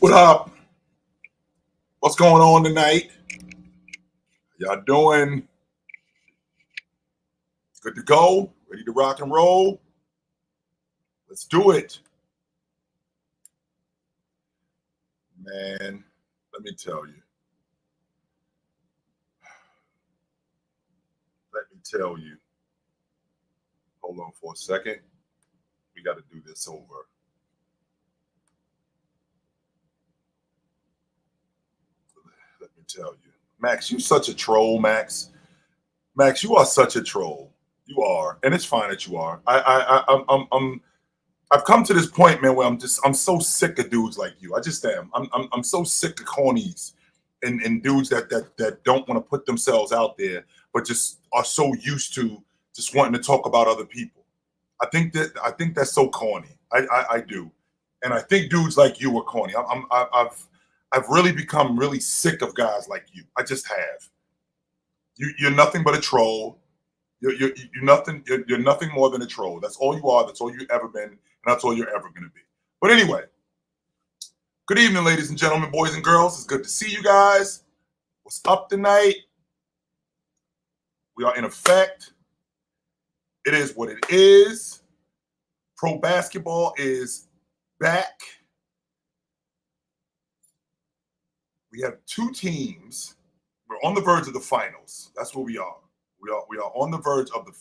What up? What's going on tonight? Y'all doing? Good to go? Ready to rock and roll? Let's do it. Man, let me tell you. Hold on for a second. We got to do this over. Let me tell you. Max, you such a troll, Max. Max, you are such a troll. You are, and it's fine that you are. I've come to this point, man, where I'm so sick of dudes like you. I just am. I'm so sick of cornies and dudes that don't want to put themselves out there, but just are so used to just wanting to talk about other people. I think that's so corny. I do, and I think dudes like you are corny. I've really become really sick of guys like you. I just have. You're nothing but a troll. You're nothing. You're nothing more than a troll. That's all you are. That's all you've ever been, and that's all you're ever going to be. But anyway, good evening, ladies and gentlemen, boys and girls. It's good to see you guys. What's up tonight? We are in effect. It is what it is. Pro basketball is back. We have two teams. We're on the verge of the finals. That's where we are. We are on the verge of the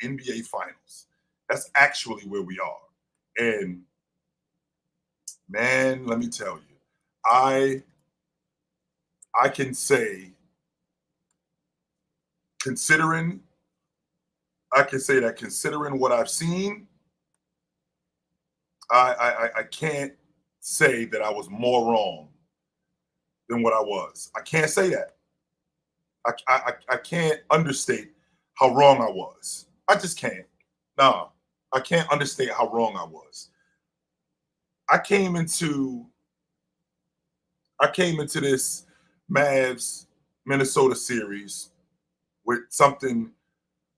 NBA finals. That's actually where we are. And man, let me tell you, I can say, considering what I've seen, I can't say that I was more wrong than what I was. I can't say that. I can't understate how wrong I was. I just can't. No, I can't understate how wrong I was. I came into this Mavs Minnesota series with something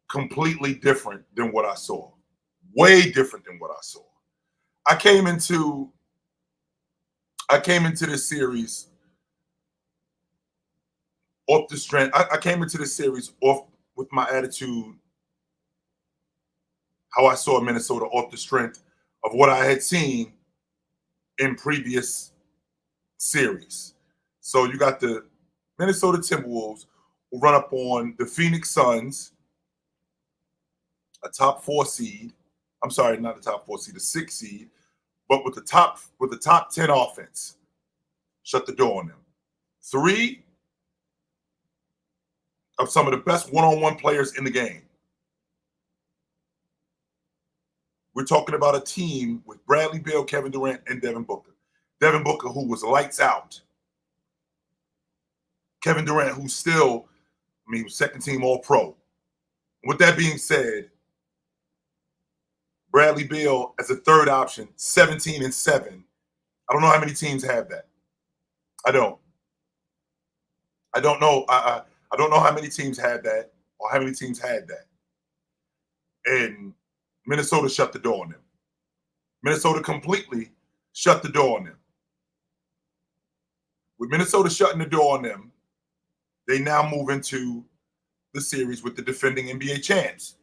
completely different than what I saw. Way different than what I saw. I came into this series off the strength. I came into this series off with my attitude, how I saw Minnesota, off the strength of what I had seen in previous series. So you got the Minnesota Timberwolves who run up on the Phoenix Suns, a top 4 seed. I'm sorry, not the top 4 seed, the 6 seed, but with the top 10 offense. Shut the door on them. 3 of some of the best one-on-one players in the game. We're talking about a team with Bradley Beal, Kevin Durant, and Devin Booker. Devin Booker, who was lights out. Kevin Durant, who's still, second team All-Pro. With that being said, Bradley Beal as a third option, 17-7. I don't know how many teams have that. I don't know. I don't know how many teams had that or how many teams had that. And Minnesota shut the door on them. Minnesota completely shut the door on them. With Minnesota shutting the door on them, they now move into the series with the defending NBA champs.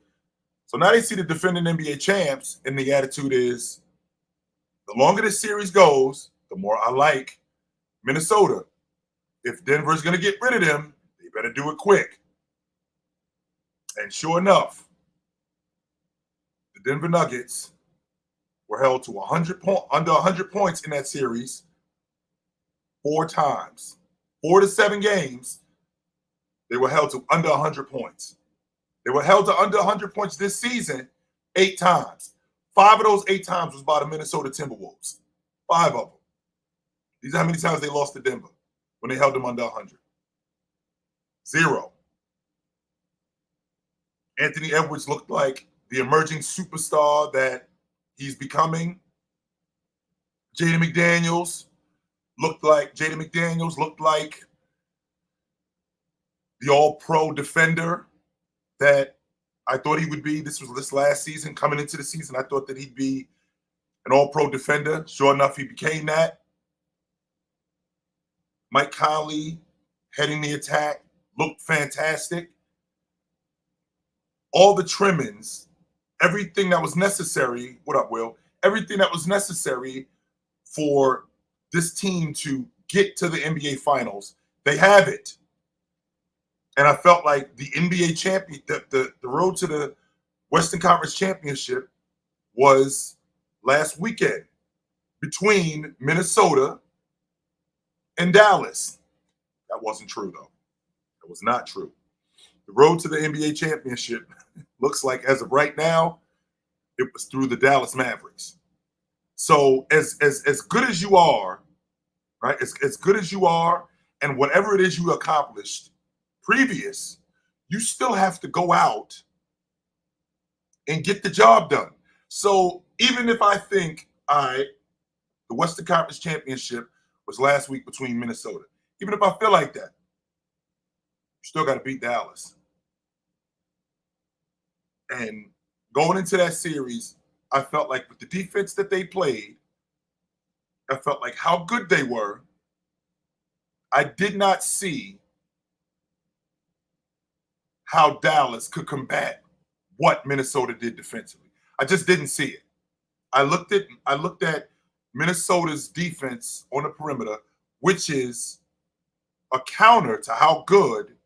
So now they see the defending NBA champs, and the attitude is, the longer this series goes, the more I like Minnesota. If Denver's going to get rid of them, they better do it quick. And sure enough, the Denver Nuggets were held to under 100 points in that series 4 times. 4 to 7 games, they were held to under 100 points. They were held to under 100 points this season 8 times. 5 of those 8 times was by the Minnesota Timberwolves. 5 of them. These are how many times they lost to Denver when they held them under 100. 0. Anthony Edwards looked like the emerging superstar that he's becoming. Jaden McDaniels looked like the all-pro defender that I thought he would be. This last season. Coming into the season, I thought that he'd be an all-pro defender. Sure enough, he became that. Mike Conley heading the attack looked fantastic. All the trimmings, everything that was necessary. What up, Will? Everything that was necessary for this team to get to the NBA Finals, they have it. And I felt like the NBA champion, the road to the Western Conference Championship was last weekend between Minnesota and Dallas. That wasn't true, though. That was not true. The road to the NBA championship looks like, as of right now, it was through the Dallas Mavericks. So as good as you are, right? As good as you are, and whatever it is you accomplished previous, you still have to go out and get the job done. So even if I think, all right, the Western Conference Championship was last week between Minnesota, even if I feel like that, you still got to beat Dallas. And going into that series, I felt like with the defense that they played, I felt like how good they were. I did not see how Dallas could combat what Minnesota did defensively. I just didn't see it. I looked at Minnesota's defense on the perimeter, which is a counter to how good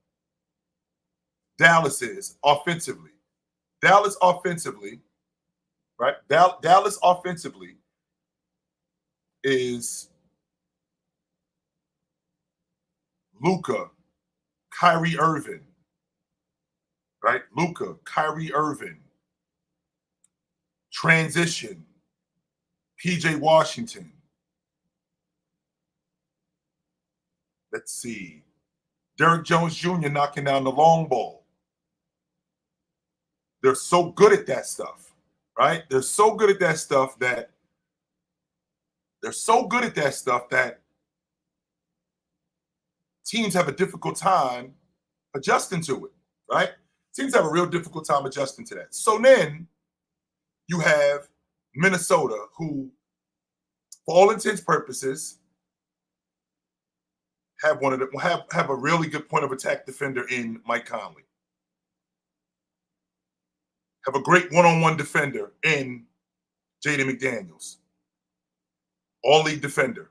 Dallas is offensively. Dallas offensively, right? Dallas offensively is Luka, Kyrie Irving, right? Luka, Kyrie Irving, transition, PJ Washington. Let's see. Derrick Jones Jr. knocking down the long ball. They're so good at that stuff, right? They're so good at that stuff that teams have a difficult time adjusting to it, right? Teams have a real difficult time adjusting to that. So then you have Minnesota, who, for all intents and purposes, have a really good point of attack defender in Mike Conley. Have a great one-on-one defender in Jaden McDaniels. All-league defender.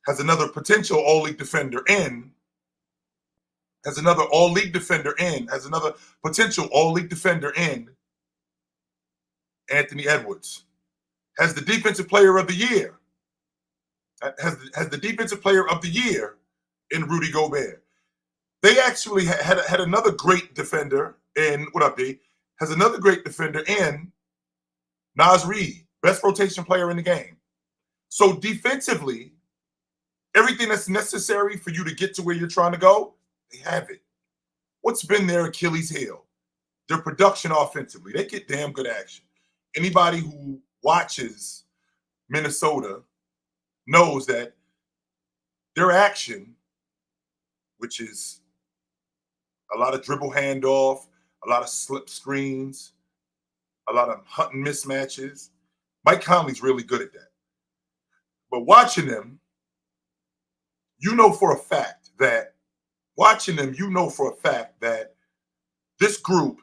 Has another potential all-league defender in. Has another all-league defender in. Has another potential all-league defender in Anthony Edwards. Has the defensive player of the year. Has the defensive player of the year in Rudy Gobert. They actually had another great defender in, what up, D? Has another great defender in Naz Reid, best rotation player in the game. So defensively, everything that's necessary for you to get to where you're trying to go, they have it. What's been their Achilles heel? Their production offensively. They get damn good action. Anybody who watches Minnesota knows that their action, which is a lot of dribble handoff, a lot of slip screens, a lot of hunting mismatches. Mike Conley's really good at that. But watching them, you know for a fact that this group,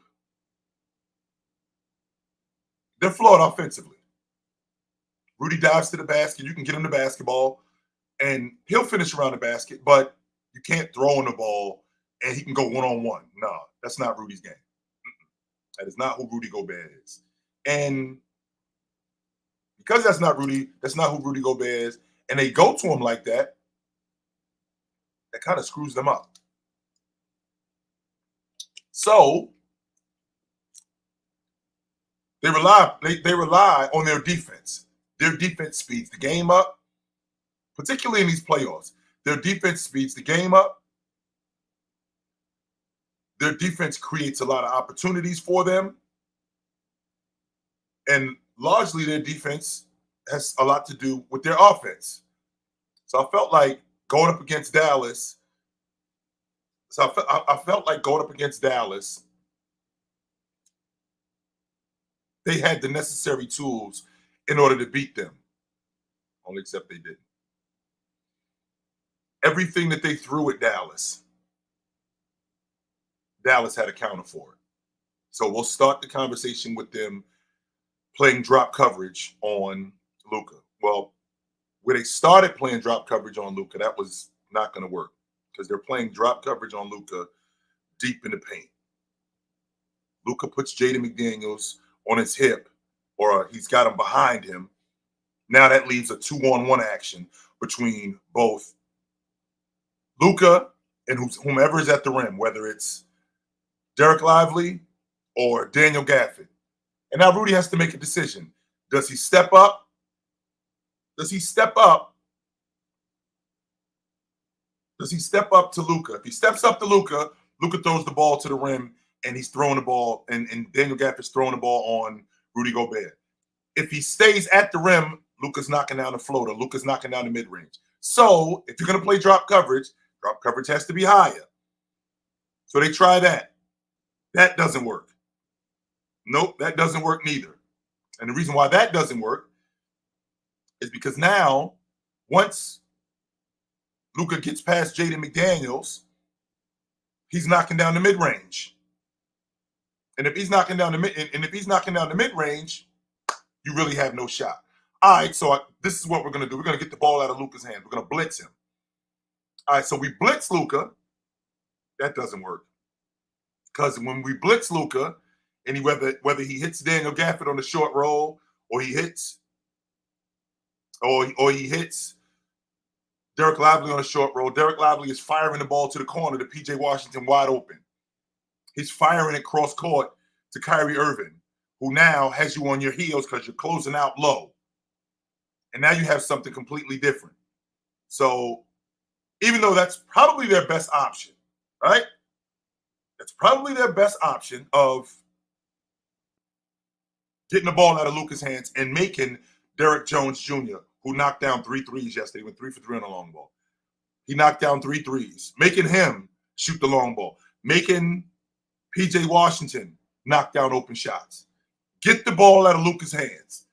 they're flawed offensively. Rudy dives to the basket. You can get him the basketball, and he'll finish around the basket, but you can't throw him the ball, and he can go one-on-one. No, that's not Rudy's game. That is not who Rudy Gobert is. And because that's not who Rudy Gobert is, and they go to him like that, that kind of screws them up. So they rely on their defense. Their defense speeds the game up, particularly in these playoffs. Their defense speeds the game up. Their defense creates a lot of opportunities for them. And largely their defense has a lot to do with their offense. So I felt like going up against Dallas. They had the necessary tools in order to beat them. Only except they didn't. everything that they threw at Dallas had accounted for it. So we'll start the conversation with them playing drop coverage on Luka. Well, when they started playing drop coverage on Luka, that was not going to work because they're playing drop coverage on Luka deep in the paint. Luka puts Jaden McDaniels on his hip, or he's got him behind him. Now that leaves a 2-on-1 action between both Luka and whomever is at the rim, whether it's Derek Lively or Daniel Gafford. And now Rudy has to make a decision. Does he step up? Does he step up? Does he step up to Luka? If he steps up to Luka, Luka throws the ball to the rim and he's throwing the ball, and Daniel Gafford's throwing the ball on Rudy Gobert. If he stays at the rim, Luka's knocking down the floater. Luka's knocking down the mid-range. So if you're going to play drop coverage has to be higher. So they try that. That doesn't work. Nope, that doesn't work neither. And the reason why that doesn't work is because now, once Luka gets past Jaden McDaniels, he's knocking down the mid-range. And if he's knocking down the mid-range, you really have no shot. All right, so this is what we're going to do. We're going to get the ball out of Luka's hand. We're going to blitz him. All right, so we blitz Luka. That doesn't work. Because when we blitz Luka, and whether he hits Daniel Gafford on the short roll, or he hits Derek Lively on a short roll, Derek Lively is firing the ball to the corner to P.J. Washington wide open. He's firing it cross court to Kyrie Irving, who now has you on your heels because you're closing out low. And now you have something completely different. So even though that's probably their best option, right? That's probably their best option of getting the ball out of Luka's hands and making Derek Jones Jr., who knocked down 3 threes yesterday, went 3 for 3 on the long ball. He knocked down 3 threes, making him shoot the long ball, making P.J. Washington knock down open shots. Get the ball out of Luka's hands.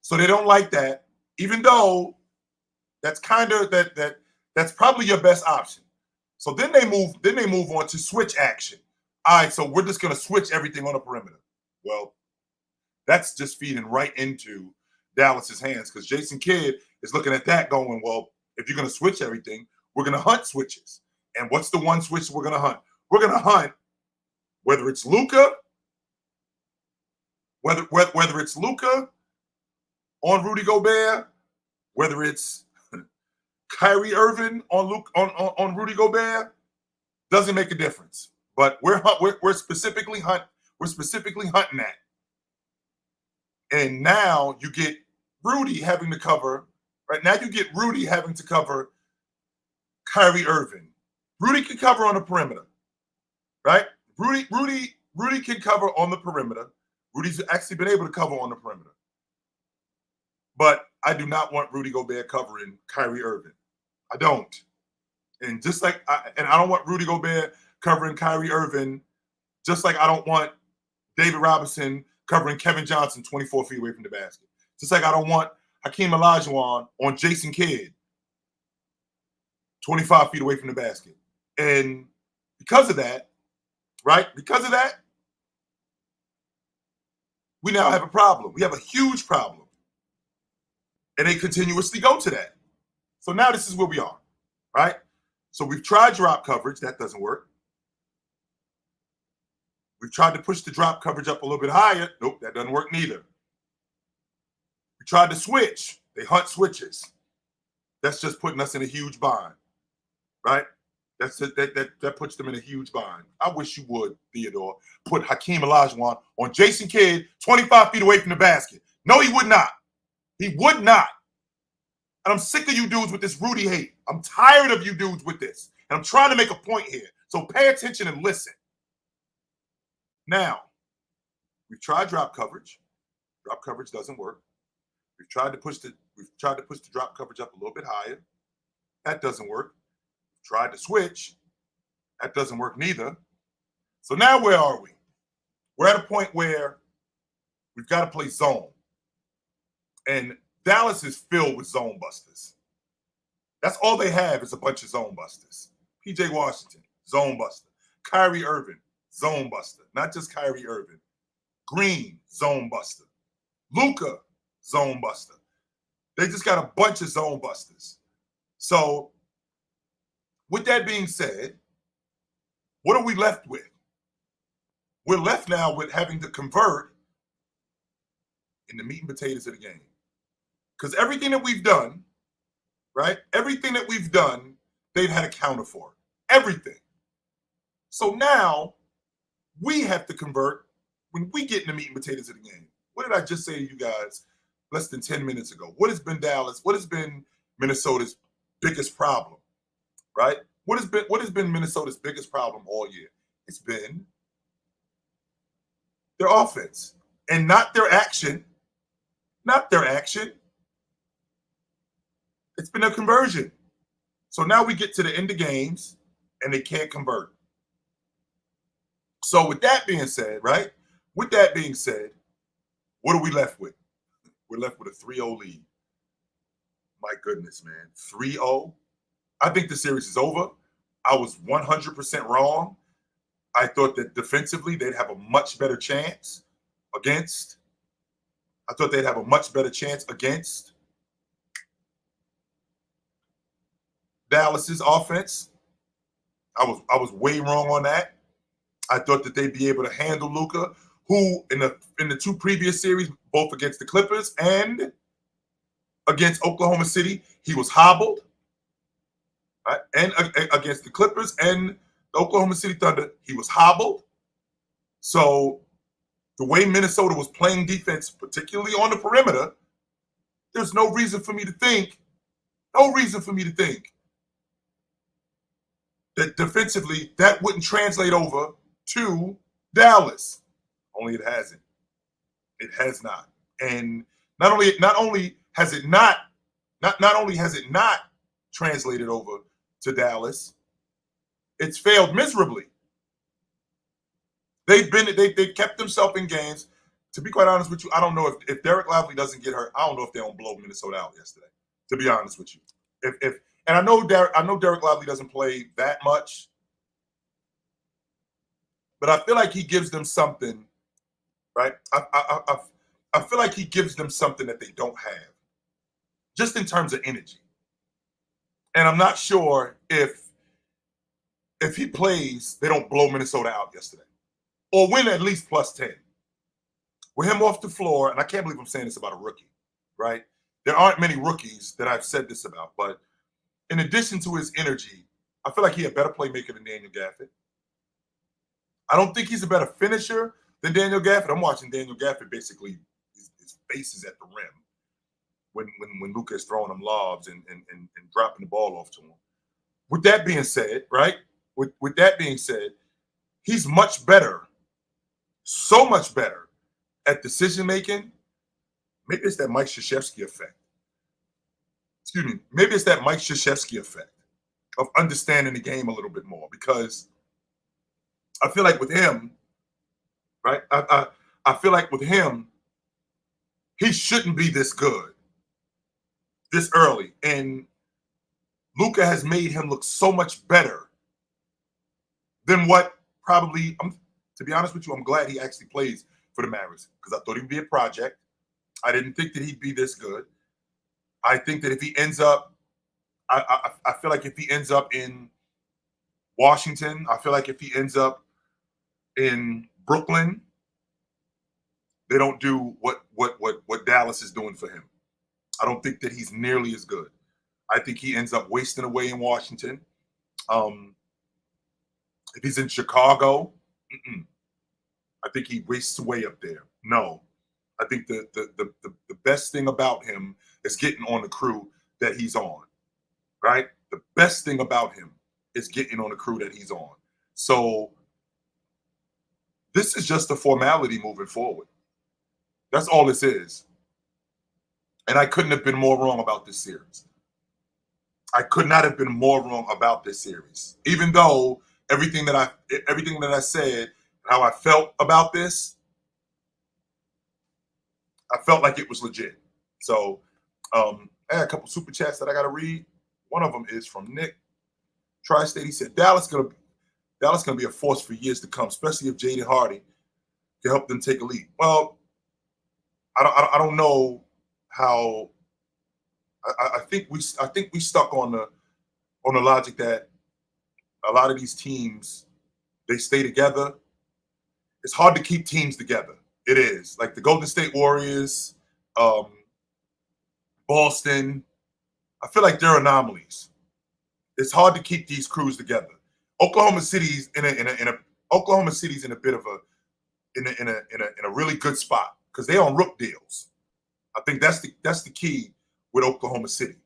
So they don't like that, even though that's kind of that's probably your best option. So then they move on to switch action. All right, so we're just going to switch everything on the perimeter. Well, that's just feeding right into Dallas's hands because Jason Kidd is looking at that going, well, if you're going to switch everything, we're going to hunt switches. And what's the one switch we're going to hunt? We're going to hunt whether it's Luka, whether it's Luka on Rudy Gobert, whether it's Kyrie Irving on Rudy Gobert, doesn't make a difference. But we're specifically hunting that. And now you get Rudy having to cover, right? Now you get Rudy having to cover Kyrie Irving. Rudy can cover on the perimeter, right? Rudy can cover on the perimeter. Rudy's actually been able to cover on the perimeter. But I do not want Rudy Gobert covering Kyrie Irving. I don't. And just like I don't want Rudy Gobert covering Kyrie Irving, just like I don't want David Robinson covering Kevin Johnson 24 feet away from the basket. Just like I don't want Hakeem Olajuwon on Jason Kidd 25 feet away from the basket. And because of that, right? Because of that, we now have a problem. We have a huge problem. And they continuously go to that. So now this is where we are, right? So we've tried drop coverage. That doesn't work. We've tried to push the drop coverage up a little bit higher. Nope, that doesn't work neither. We tried to switch. They hunt switches. That's just putting us in a huge bind, right? That puts them in a huge bind. I wish you would, Theodore, put Hakeem Olajuwon on Jason Kidd 25 feet away from the basket. No, he would not. He would not. And I'm sick of you dudes with this Rudy hate. I'm tired of you dudes with this. And I'm trying to make a point here. So pay attention and listen. Now, we've tried drop coverage. Drop coverage doesn't work. We've tried to push the drop coverage up a little bit higher. That doesn't work. We've tried to switch. That doesn't work neither. So now where are we? We're at a point where we've got to play zone. And Dallas is filled with zone busters. That's all they have is a bunch of zone busters. PJ Washington, zone buster. Kyrie Irving, zone buster. Not just Kyrie Irving. Green, zone buster. Luka, zone buster. They just got a bunch of zone busters. So, with that being said, what are we left with? We're left now with having to convert in the meat and potatoes of the game. Because everything that we've done, right? Everything that we've done, they've had a counter for. Everything. So now we have to convert when we get in the meat and potatoes of the game. What did I just say to you guys less than 10 minutes ago? What has been Dallas? What has been Minnesota's biggest problem, right? What has been Minnesota's biggest problem all year? It's been their offense and not their action. Not their action. It's been a conversion. So now we get to the end of games and they can't convert. So with that being said, right? With that being said, what are we left with? We're left with a 3-0 lead. My goodness, man. 3-0. I think the series is over. I was 100% wrong. I thought that defensively they'd have a much better chance against. I thought they'd have a much better chance against Dallas's offense. I was way wrong on that. I thought that they'd be able to handle Luka, who in the two previous series, both against the Clippers and against Oklahoma City, he was hobbled. Right? And against the Clippers and the Oklahoma City Thunder, he was hobbled. So the way Minnesota was playing defense, particularly on the perimeter, there's no reason for me to think that defensively that wouldn't translate over to Dallas. Only it hasn't. It has not. And not only has it not translated over to Dallas, it's failed miserably. They've kept themselves in games. To be quite honest with you, I don't know if Derek Lively doesn't get hurt. I don't know if they don't blow Minnesota out yesterday. To be honest with you, and I know Derek Lively doesn't play that much, but I feel like he gives them something, right? I feel like he gives them something that they don't have, just in terms of energy. And I'm not sure if he plays, they don't blow Minnesota out yesterday, or win at least +10. With him off the floor, and I can't believe I'm saying this about a rookie, right? There aren't many rookies that I've said this about, but in addition to his energy, I feel like he's a better playmaker than Daniel Gafford. I don't think he's a better finisher than Daniel Gafford. I'm watching Daniel Gafford basically, his face is at the rim when Luka is throwing him lobs and dropping the ball off to him. With that being said, right? With that being said, he's much better, so much better at decision making. Maybe it's that Mike Krzyzewski effect. Excuse me. Maybe it's that Mike Krzyzewski effect of understanding the game a little bit more, because I feel like with him, right? I feel like with him, he shouldn't be this good this early, and Luka has made him look so much better than what probably. To be honest with you, I'm glad he actually plays for the Mavericks, because I thought he'd be a project. I didn't think that he'd be this good. I think that if he ends up, I feel like if he ends up in Washington, I feel like if he ends up in Brooklyn, they don't do what Dallas is doing for him. I don't think that he's nearly as good. I think he ends up wasting away in Washington. If he's in Chicago, I think he wastes away up there. No. I think the best thing about him is getting on the crew that he's on, right? The best thing about him is getting on the crew that he's on. So this is just a formality moving forward. That's all this is. And I couldn't have been more wrong about this series. I could not have been more wrong about this series. Even though everything that I said, how I felt about this, I felt like it was legit. So I had a couple super chats that I got to read. One of them is from Nick Tri-State. He said Dallas gonna be a force for years to come, especially if Jrue Holiday can help them take a lead. Well, I don't know how. I think we stuck on the logic that a lot of these teams, they stay together. It's hard to keep teams together. It is. Like the Golden State Warriors, Boston. I feel like they're anomalies. It's hard to keep these crews together. Oklahoma City's in a bit of a really good spot because they're on rook deals. I think that's the key with Oklahoma City.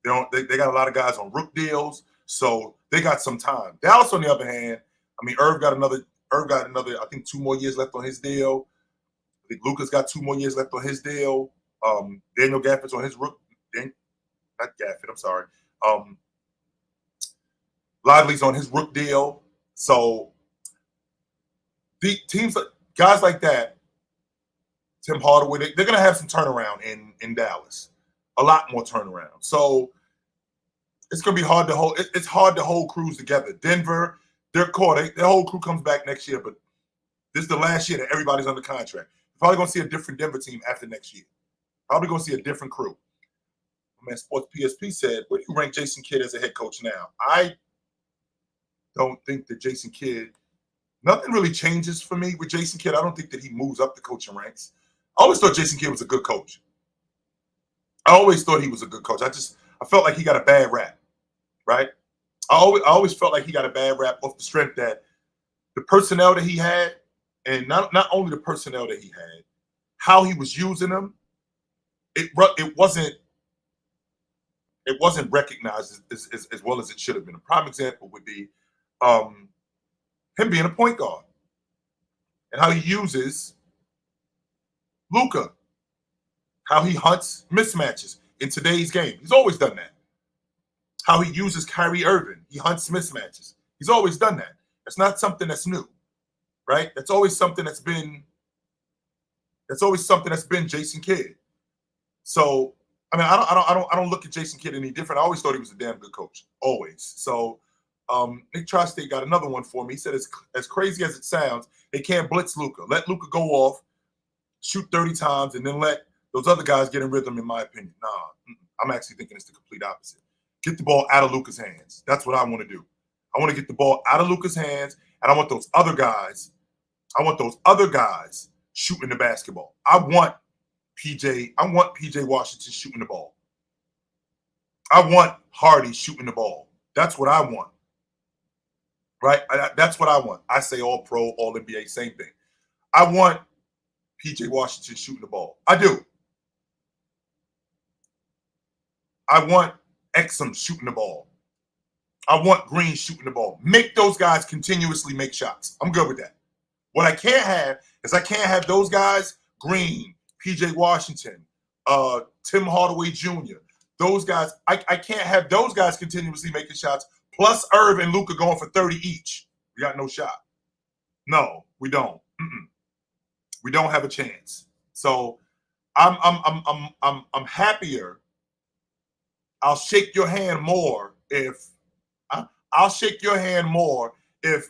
They got a lot of guys on rook deals, so they got some time. Dallas, on the other hand, I mean, Irv got another, I think 2 more years left on his deal. I think Luka's got 2 more years left on his deal. Daniel Gafford's on his rook. Not Gafford, I'm sorry. Lively's on his rook deal. So the teams, guys like that, Tim Hardaway, they're going to have some turnaround in Dallas. A lot more turnaround. So it's going to be hard to hold. It's hard to hold crews together. Denver, their whole crew comes back next year, but this is the last year that everybody's under contract. You're probably going to see a different Denver team after next year. Probably going to see a different crew. Man, Sports PSP said, where do you rank Jason Kidd as a head coach now? I don't think that Jason Kidd, nothing really changes for me with Jason Kidd. I don't think that he moves up the coaching ranks. I always thought Jason Kidd was a good coach. I always thought he was a good coach. I felt like he got a bad rap, right? I always felt like he got a bad rap off the strength that the personnel that he had, and not only the personnel that he had, how he was using them, it wasn't recognized as well as it should have been. A prime example would be him being a point guard and how he uses Luka, how he hunts mismatches in today's game. He's always done that. How he uses Kyrie Irving. He hunts mismatches. He's always done that. That's not something that's new, right? That's always something that's been Jason Kidd. So, I mean, I don't look at Jason Kidd any different. I always thought he was a damn good coach, always. So, Nick Tri-State got another one for me. He said, as crazy as it sounds, they can't blitz Luka. Let Luka go off, shoot 30 times, and then let those other guys get in rhythm, in my opinion. Nah, I'm actually thinking it's the complete opposite. Get the ball out of Luka's hands. That's what I want to do. I want to get the ball out of Luka's hands, and I want those other guys shooting the basketball. I want PJ Washington shooting the ball. I want Hardy shooting the ball. That's what I want. Right? That's what I want. I say all pro, all NBA, same thing. I want PJ Washington shooting the ball. I do. I want Exum shooting the ball. I want Green shooting the ball. Make those guys continuously make shots. I'm good with that. What I can't have is I can't have those guys, Green, PJ Washington, Tim Hardaway Jr., those guys, I can't have those guys continuously making shots, plus Irv and Luka going for 30 each. We got no shot. No, we don't. We don't have a chance. So I'm happier. I'll shake your hand more if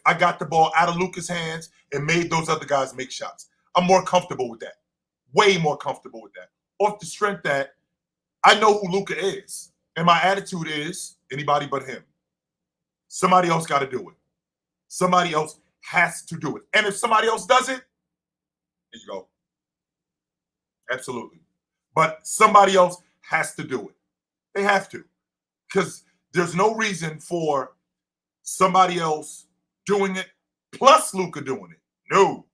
I got the ball out of Luka's hands and made those other guys make shots. I'm more comfortable with that. Way more comfortable with that. Off the strength that I know who Luka is. And my attitude is anybody but him. Somebody else got to do it. Somebody else has to do it. And if somebody else does it, there you go. Absolutely. But somebody else has to do it. They have to. Because there's no reason for somebody else doing it plus Luka doing it. No.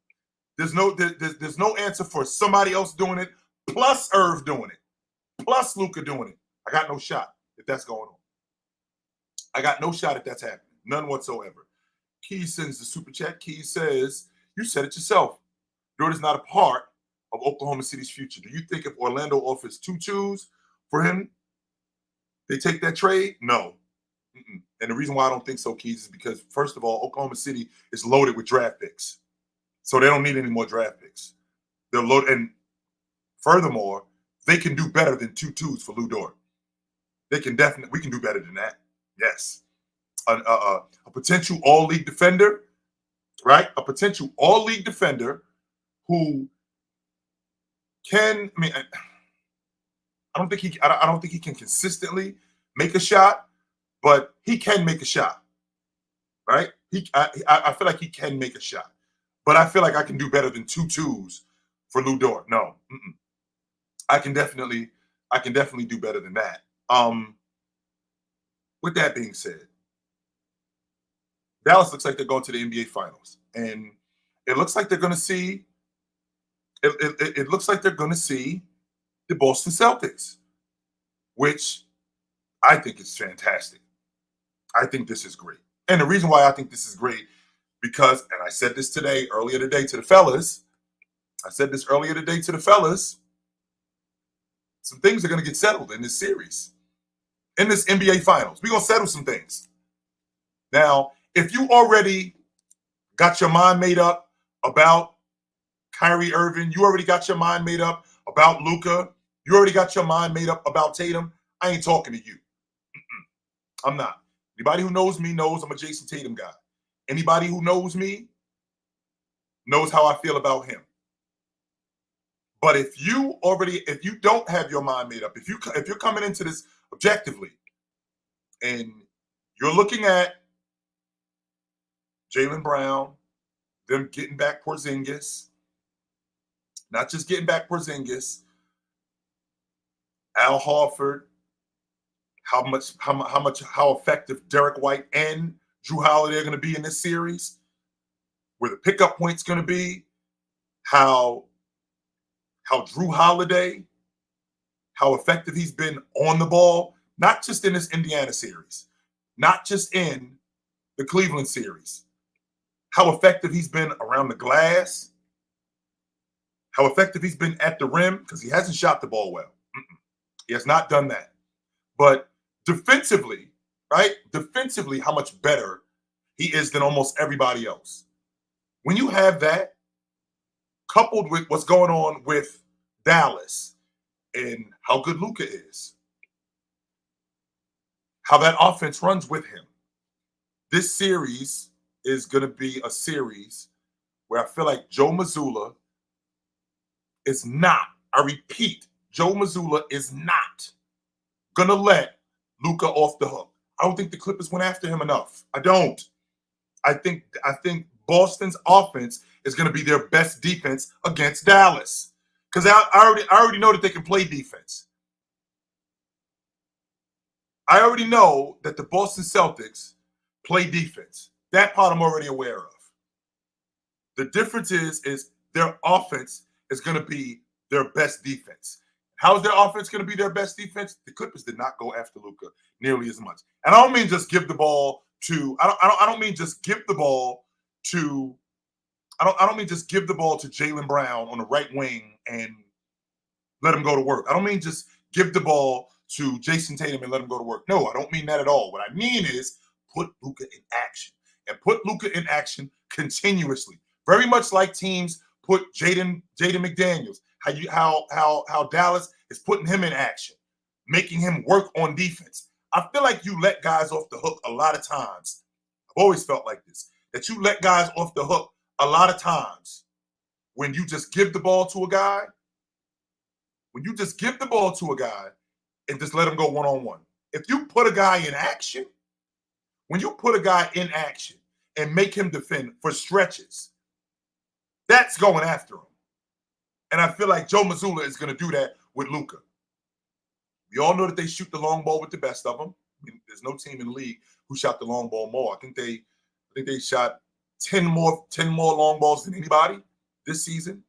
There's no answer for somebody else doing it plus Irv doing it, plus Luka doing it. I got no shot if that's going on. I got no shot if that's happening. None whatsoever. Key sends the super chat. Key says, you said it yourself. Jordan's not a part of Oklahoma City's future. Do you think if Orlando offers 2 twos for him, they take that trade? No. And the reason why I don't think so, Keys, is because, first of all, Oklahoma City is loaded with draft picks. So they don't need any more draft picks. They're loaded. And furthermore, they can do better than 2 twos for Lou Dort. we can do better than that. Yes. A potential all-league defender, right? A potential all-league defender who can, I don't think he can consistently make a shot, but he can make a shot, right? I feel like he can make a shot, but I feel like I can do better than 2 twos for Lu Dort. No, I can definitely do better than that. With that being said, Dallas looks like they're going to the NBA Finals, and it looks like they're going to see. It looks like they're going to see the Boston Celtics, which I think is fantastic. I think this is great, and the reason why I think this is great because, and I said this earlier today to the fellas. Some things are going to get settled in this series, in this NBA Finals. We're going to settle some things. Now, if you already got your mind made up about Kyrie Irving, you already got your mind made up about Luka, you already got your mind made up about Tatum, I ain't talking to you. I'm not. Anybody who knows me knows I'm a Jason Tatum guy. Anybody who knows me knows how I feel about him. But if you don't have your mind made up, if you're coming into this objectively and you're looking at Jaylen Brown, them getting back Porzingis, not just getting back Porzingis, Al Horford, how effective Derek White and Jrue Holiday are going to be in this series, where the pickup point's going to be, how Jrue Holiday, how effective he's been on the ball, not just in this Indiana series, not just in the Cleveland series, how effective he's been around the glass, how effective he's been at the rim, because he hasn't shot the ball well. He has not done that. But defensively, right? Defensively, how much better he is than almost everybody else. When you have that, coupled with what's going on with Dallas and how good Luka is, how that offense runs with him, this series is going to be a series where I feel like Joe Mazzulla is not, I repeat, Joe Mazzulla is not going to let Luka off the hook. I don't think the Clippers went after him enough. I don't. I think Boston's offense is going to be their best defense against Dallas. Because I already know that they can play defense. I already know that the Boston Celtics play defense. That part I'm already aware of. The difference is their offense is going to be their best defense. How is their offense going to be their best defense? The Clippers did not go after Luka nearly as much. And I don't mean just give the ball to. I don't mean just give the ball to. I don't mean just give the ball to Jaylen Brown on the right wing and let him go to work. I don't mean just give the ball to Jason Tatum and let him go to work. No, I don't mean that at all. What I mean is put Luka in action and put Luka in action continuously. Very much like teams put Jaden McDaniels. How Dallas is putting him in action, making him work on defense. I feel like you let guys off the hook a lot of times. I've always felt like this, that you let guys off the hook a lot of times when you just give the ball to a guy, and just let him go one-on-one. If you put a guy in action, when you put a guy in action and make him defend for stretches, that's going after him. And I feel like Joe Mazzulla is going to do that with Luka. We all know that they shoot the long ball with the best of them. I mean, there's no team in the league who shot the long ball more. I think they shot 10 more long balls than anybody this season.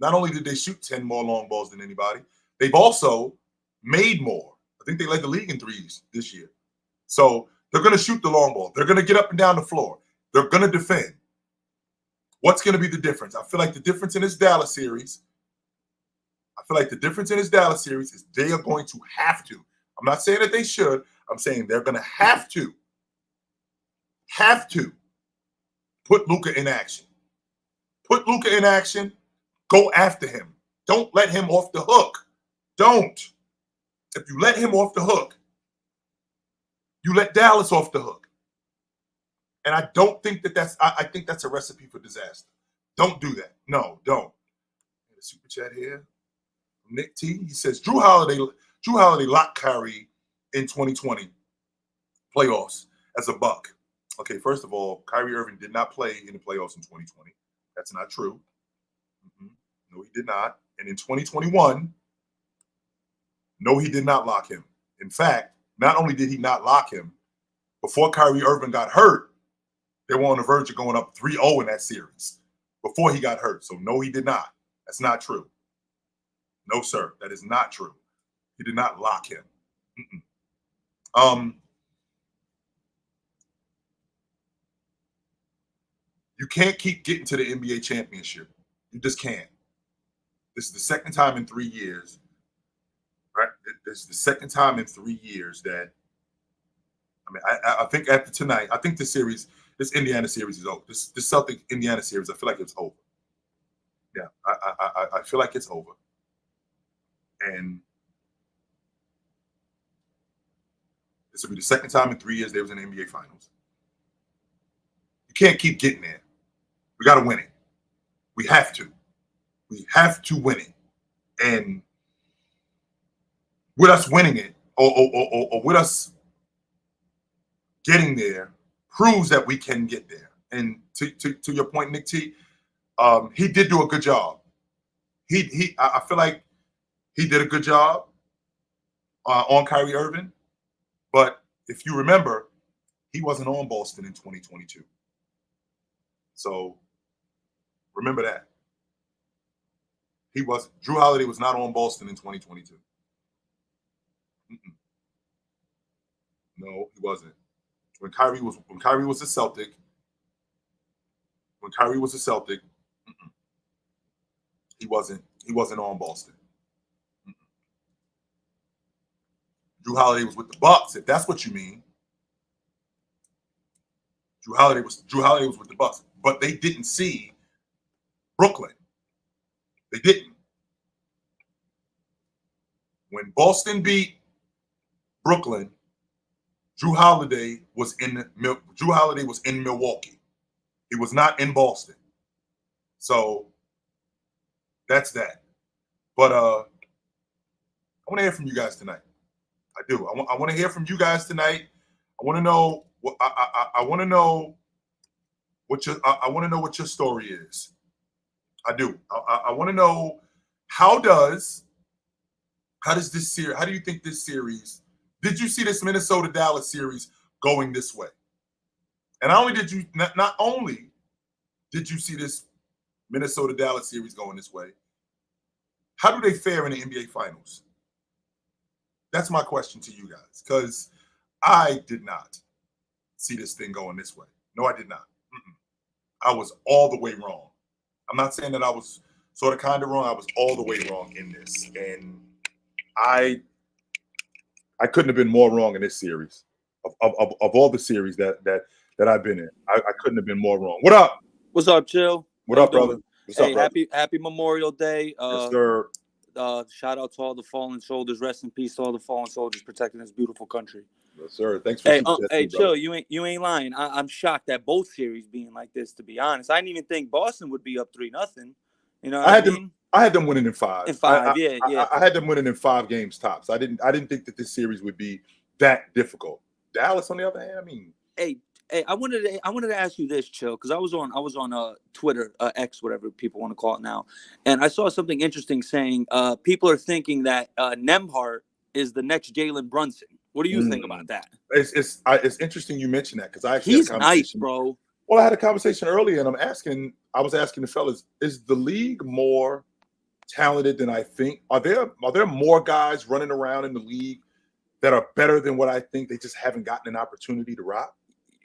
Not only did they shoot 10 more long balls than anybody, they've also made more. I think they led the league in threes this year. So they're going to shoot the long ball. They're going to get up and down the floor. They're going to defend. What's going to be the difference? I feel like the difference in this Dallas series, is they are going to have to. I'm not saying that they should. I'm saying they're going to have to put Luka in action. Put Luka in action. Go after him. Don't let him off the hook. Don't. If you let him off the hook, you let Dallas off the hook. And I don't think that's. I think that's a recipe for disaster. Don't do that. No, don't. A super chat here. Nick T. He says Jrue Holiday locked Kyrie in 2020 playoffs as a Buck. Okay, first of all, Kyrie Irving did not play in the playoffs in 2020. That's not true. No, he did not. And in 2021, no, he did not lock him. In fact, not only did he not lock him, before Kyrie Irving got hurt, they were on the verge of going up 3-0 in that series before he got hurt. So no, he did not. That's not true. No, sir, that is not true. He did not lock him. You can't keep getting to the NBA championship. You just can't. This is the second time in 3 years, right? This is the second time in 3 years that, I mean, I think after tonight, I think this Indiana series is over. This Celtic Indiana series, I feel like it's over. Yeah, I feel like it's over. And this will be the second time in 3 years they was in the NBA Finals. You can't keep getting there. We got to win it. We have to. We have to win it. And with us winning it, or with us getting there, proves that we can get there. And to your point, Nick T, he did do a good job. I feel like he did a good job on Kyrie Irving. But if you remember, he wasn't on Boston in 2022. So remember that. Jrue Holiday was not on Boston in 2022. No, he wasn't. When Kyrie was a Celtic, he wasn't on Boston. Jrue Holiday was with the Bucks, if that's what you mean. Jrue Holiday was with the Bucks, but they didn't see Brooklyn. They didn't. When Boston beat Brooklyn, Jrue Holiday was in Milwaukee. He was not in Boston. So that's that. But I want to hear from you guys tonight. I do. I want to hear from you guys tonight. I want to know what I want to know what your story is. I do. I want to know how do you think this series, did you see this Minnesota Dallas series going this way? And not only did you see this Minnesota Dallas series going this way, how do they fare in the NBA Finals? That's my question to you guys, because I did not see this thing going this way. No, I did not. I was all the way wrong. I'm not saying that I was sort of kind of wrong. I was all the way wrong in this. And I couldn't have been more wrong in this series. Of all the series that I've been in, I couldn't have been more wrong. What up? What's up, Chill? What up, brother? What's up, brother? Happy Memorial Day. Yes, sir. Shout out to all the fallen soldiers. Rest in peace to all the fallen soldiers protecting this beautiful country. Yes, sir. Thanks for Chill. You ain't lying. I'm shocked at both series being like this. To be honest, I didn't even think Boston would be up 3-0. You know, I had them winning in 5. Yeah. I had them winning in 5 games tops. I didn't think that this series would be that difficult. Dallas, on the other hand, I mean, hey, I wanted to ask you this, Chill, because I was on Twitter, X, whatever people want to call it now, and I saw something interesting saying people are thinking that Nembhard is the next Jalen Brunson. What do you think about that? It's interesting you mentioned that, because he's nice, bro. Well, I had a conversation earlier, and I was asking the fellas, is the league more talented than I think? Are there more guys running around in the league that are better than what I think? They just haven't gotten an opportunity to rock.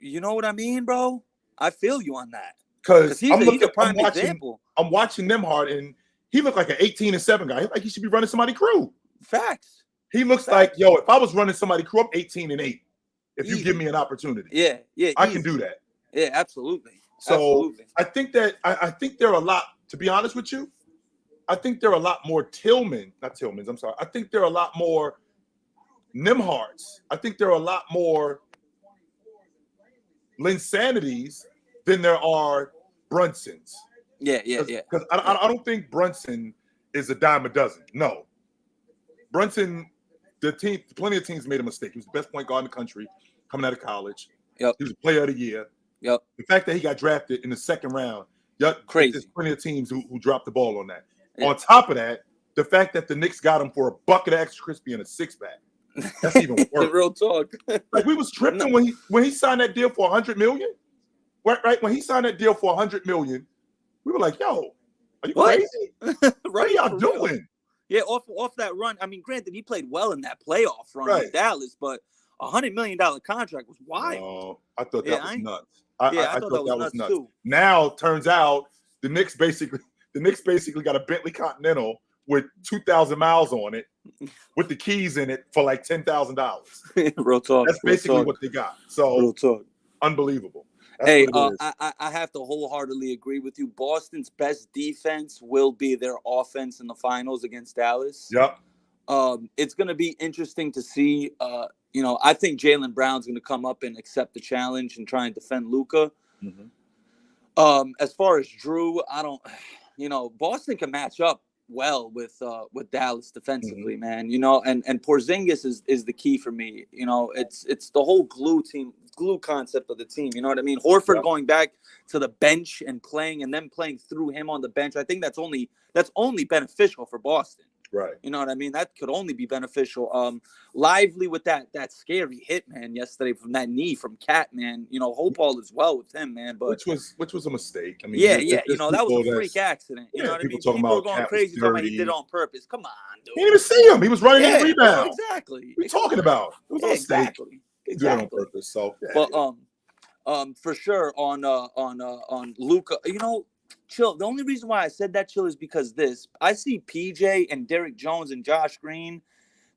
You know what I mean, bro? I feel you on that. Because he's a prime example. I'm watching Nembhard, and he looked like an 18-7 guy. Like he should be running somebody's crew. Facts. He looks like, yo, if I was running somebody's crew, I'm 18-8. If you give me an opportunity. Yeah. I can do that. Yeah, absolutely. So I think that I think there are a lot, to be honest with you, I think there are a lot more I think there are a lot more Nembhards. I think there are a lot more Linsanities than there are Brunsons. Yeah. Because I don't think Brunson is a dime a dozen. No. Brunson, plenty of teams made a mistake. He was the best point guard in the country coming out of college. Yep. He was a player of the year. Yep. The fact that he got drafted in the second round, crazy. There's plenty of teams who dropped the ball on that. Yeah. On top of that, the fact that the Knicks got him for a bucket of extra crispy and a six-pack. That's even worse. Real talk. Like we was tripping when he signed that deal for $100 million. Right? When he signed that deal for $100 million, we were like, "Yo, are you crazy? Right? What are y'all doing?" Real. Yeah, off that run. I mean, granted, he played well in that playoff run with Dallas, but $100 million contract was wild. Oh, I thought that was nuts. I thought that was nuts too. Now turns out the Knicks basically got a Bentley Continental with 2,000 miles on it, with the keys in it for like $10,000. Real talk. That's basically what they got. So real talk. Unbelievable. Hey, I have to wholeheartedly agree with you. Boston's best defense will be their offense in the finals against Dallas. Yep. It's going to be interesting to see. I think Jaylen Brown's going to come up and accept the challenge and try and defend Luka. Mm-hmm. As far as Jrue, I don't. Boston can match up well with Dallas defensively, man. And Porzingis is the key for me. It's the whole glue concept of the team. You know what I mean? Horford going back to the bench and playing, and then playing through him on the bench. I think that's only beneficial for Boston. Right. You know what I mean? That could only be beneficial. Lively with that scary hit, man, yesterday from that knee from Cat, man. Hope all is well with him, man. But which was a mistake. I mean, yeah. That was a freak accident. You know what I mean? People are going crazy talking about he did it on purpose. Come on, dude. He didn't even see him. He was running in the rebound. Exactly. What are you talking about? It was a mistake. Exactly. He did it on purpose. So, but for sure on Luka, Chill. The only reason why I said that, Chill, is because I see PJ and Derek Jones and Josh Green,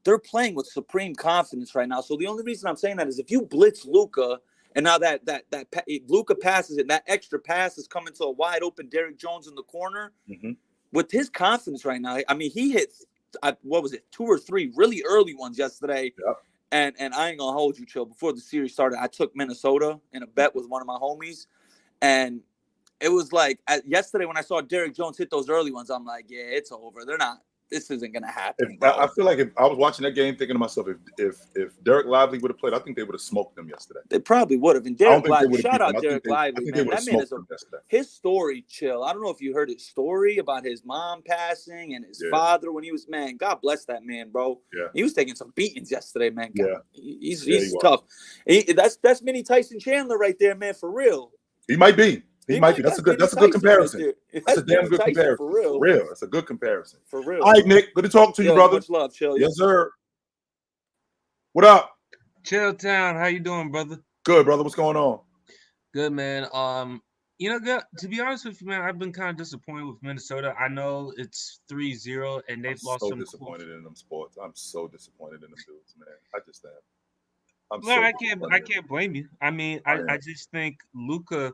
they're playing with supreme confidence right now. So the only reason I'm saying that is if you blitz Luka, and now that Luka passes it, that extra pass is coming to a wide open Derek Jones in the corner. Mm-hmm. With his confidence right now, I mean, he hit 2 or 3 really early ones yesterday. Yep. And I ain't gonna hold you, Chill. Before the series started, I took Minnesota in a bet with one of my homies, and it was like yesterday when I saw Derek Jones hit those early ones, I'm like, yeah, it's over. This isn't gonna happen. I feel like if I was watching that game, thinking to myself, if Derek Lively would have played, I think they would have smoked them yesterday. They probably would have. And Derek Lively, shout out Derek Lively, man. That man is his story, Chill. I don't know if you heard his story about his mom passing and his father when he was, man. God bless that man, bro. Yeah. He was taking some beatings yesterday, man. God, he tough. That's mini Tyson Chandler right there, man. For real. He might be. He might be. That's a good comparison. Right, that's a damn good comparison. For real. That's a good comparison. For real. All right, Nick. Good to talk to you, brother. Much love, Chill. Yes, sir. What up? Chill Town. How you doing, brother? Good, brother. What's going on? Good, man. To be honest with you, man, I've been kind of disappointed with Minnesota. I know it's 3-0 and they've lost some. I'm so disappointed in them sports. I'm so disappointed in them dudes, man. I just am. I can't blame you. I mean, I just think Luka's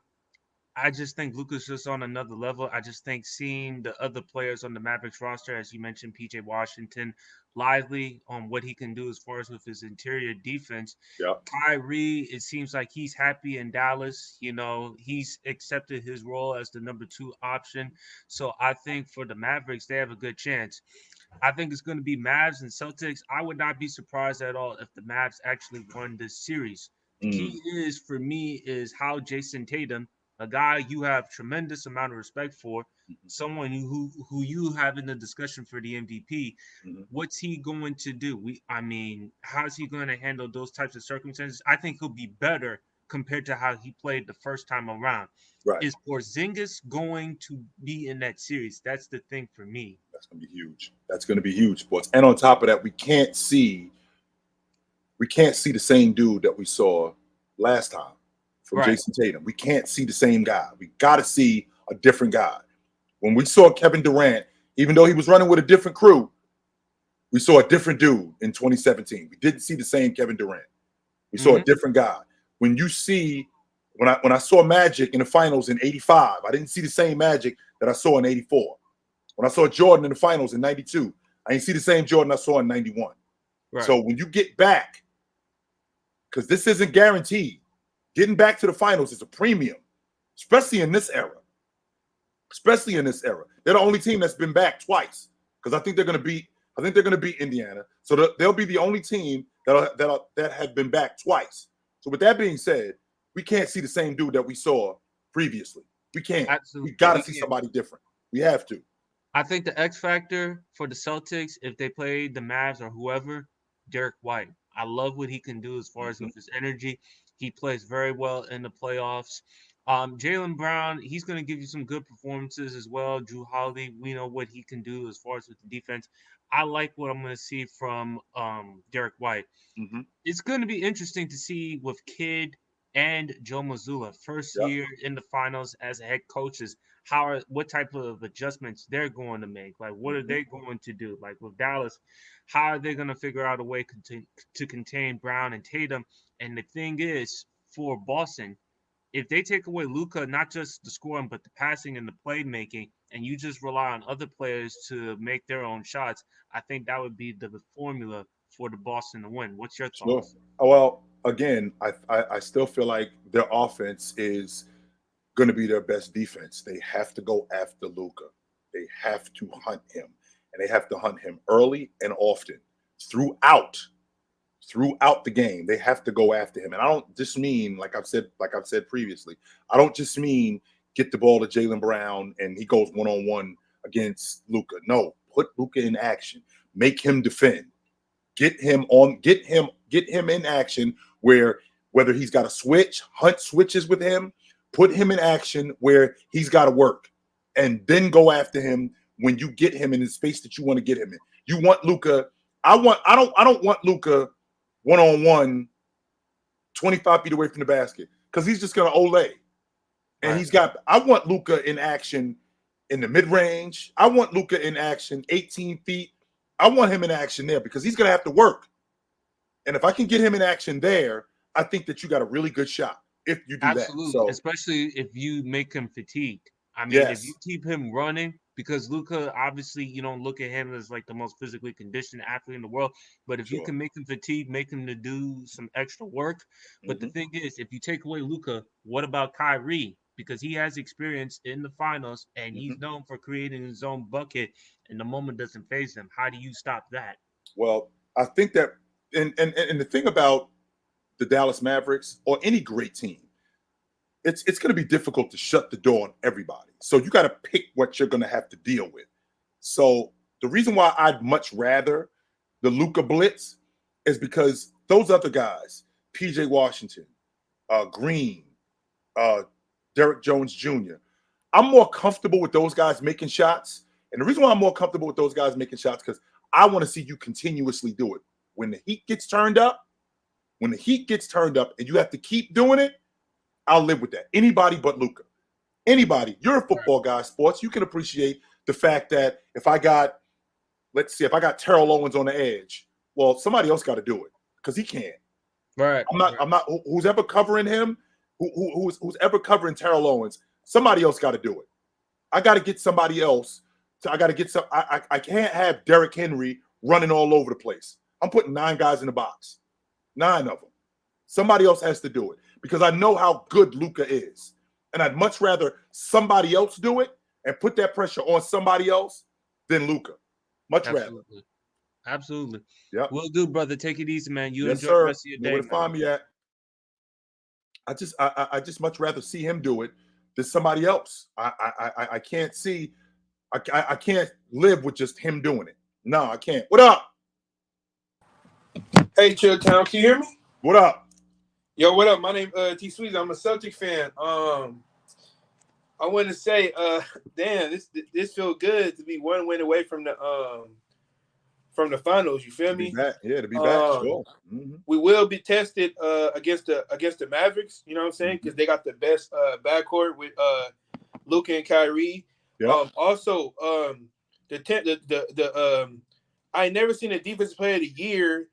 just on another level. I just think seeing the other players on the Mavericks roster, as you mentioned, PJ Washington, Lively on what he can do as far as with his interior defense. Yeah. Kyrie, it seems like he's happy in Dallas. He's accepted his role as the number 2 option. So I think for the Mavericks, they have a good chance. I think it's going to be Mavs and Celtics. I would not be surprised at all if the Mavs actually won this series. The key for me is how Jason Tatum, a guy you have tremendous amount of respect for, someone who you have in the discussion for the MVP, what's he going to do? How's he going to handle those types of circumstances? I think he'll be better compared to how he played the first time around. Right. Is Porzingis going to be in that series? That's the thing for me. That's going to be huge. That's going to be huge, sports. And on top of that, we can't see the same dude that we saw last time from Jason Tatum. We can't see the same guy. We got to see a different guy. When we saw Kevin Durant, even though he was running with a different crew, we saw a different dude in 2017. We didn't see the same Kevin Durant. We saw a different guy. When I saw Magic in the finals in 85, I didn't see the same Magic that I saw in 84. When I saw Jordan in the finals in 92, I didn't see the same Jordan I saw in 91. Right. So when you get back, because this isn't guaranteed, Getting back to the finals is a premium, especially in this era. Especially in this era. They're the only team that's been back twice because I think they're going to beat Indiana. So they'll be the only team that have been back twice. So with that being said, we can't see the same dude that we saw previously. We can't. Absolutely. We got to see somebody different. We have to. I think the X factor for the Celtics, if they play the Mavs or whoever, Derek White. I love what he can do as far as with his energy. He plays very well in the playoffs. Jaylen Brown, he's going to give you some good performances as well. Jrue Holiday, we know what he can do as far as with the defense. I like what I'm going to see from Derek White. Mm-hmm. It's going to be interesting to see with Kidd and Joe Mazzulla, first year in the finals as head coaches, what type of adjustments they're going to make. Like, what are they going to do? Like with Dallas, how are they going to figure out a way to contain Brown and Tatum? And the thing is, for Boston, if they take away Luka, not just the scoring, but the passing and the playmaking, and you just rely on other players to make their own shots, I think that would be the formula for the Boston to win. What's your thoughts? Sure. Well, again, I still feel like their offense is going to be their best defense. They have to go after Luka. They have to hunt him, and they have to hunt him early and often throughout the game. They have to go after him, and I don't just mean like I've said previously. I don't just mean get the ball to Jaylen Brown and he goes one-on-one against Luka. No, put Luka in action. Make him defend. Get him in action where whether he's got to switch, hunt switches with him, put him in action where he's got to work, and then go after him when you get him in the space that you want to get him in. You want Luka. I don't want Luka one-on-one 25 feet away from the basket because he's just going to Olay. And I want Luka in action in the mid-range. I want Luka in action 18 feet. I want him in action there because he's going to have to work. And if I can get him in action there, I think that you got a really good shot if you do Absolutely. that. So, especially if you make him fatigued. I mean, if you keep him running, because Luka, obviously, you don't look at him as like the most physically conditioned athlete in the world. But if you can make him fatigued, make him to do some extra work. But the thing is, if you take away Luka, what about Kyrie? Because he has experience in the finals and he's known for creating his own bucket, and the moment doesn't phase him. How do you stop that? Well, I think that, and the thing about the Dallas Mavericks or any great team, it's going to be difficult to shut the door on everybody. So you got to pick what you're going to have to deal with. So the reason why I'd much rather the Luka blitz is because those other guys, PJ Washington, Green, Derek Jones Jr., I'm more comfortable with those guys making shots. And the reason why I'm more comfortable with those guys making shots because I want to see you continuously do it. When the heat gets turned up, and you have to keep doing it, I'll live with that. Anybody but Luka. Anybody. You're a football guy, sports. You can appreciate the fact that if I got Terrell Owens on the edge, well, somebody else got to do it because he can't. Right. I'm not. Who's ever covering him? Who's ever covering Terrell Owens? Somebody else got to do it. I got to get somebody else. I got to get some. I can't have Derrick Henry running all over the place. I'm putting 9 guys in the box. 9 of them. Somebody else has to do it because I know how good Luka is. And I'd much rather somebody else do it and put that pressure on somebody else than Luka. Much rather. Absolutely. Yeah. Will do, brother. Take it easy, man. You yes, enjoy sir. the rest of your day. Where to find me at? I just much rather see him do it than somebody else. I can't see. I can't live with just him doing it. No, I can't. What up? Hey, Chill Town, can you hear me? What up? Yo, what up? My name T Sweet. I'm a Celtic fan. I want to say, damn, this feels good to be 1 win away from the finals. You feel me? To be back. Sure. We will be tested against the Mavericks. You know what I'm saying? Because they got the best backcourt with Luka and Kyrie. Yep. Also, I never seen a defensive player of the year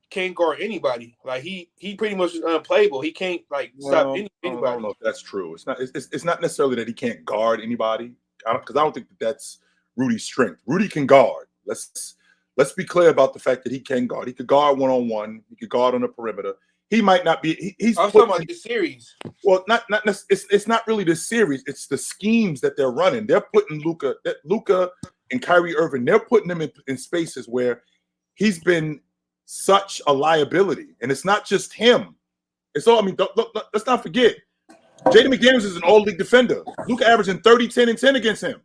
can't guard anybody. Like he pretty much is unplayable. He can't stop anybody. I don't know if that's true. It's not necessarily that he can't guard anybody. Because I don't think that's Rudy's strength. Rudy can guard. Let's be clear about the fact that he can guard. He could guard one-on-one. He could guard on the perimeter. he might not be. He's I'm talking about the series. Well, it's not really the series. It's the schemes that they're running. They're putting Luka and Kyrie Irving. They're putting him in spaces where he's been such a liability, and it's not just him. It's all. I mean, let's not forget. Jaden McDaniels is an all-league defender. Luka averaging 30, 10, and 10 against him.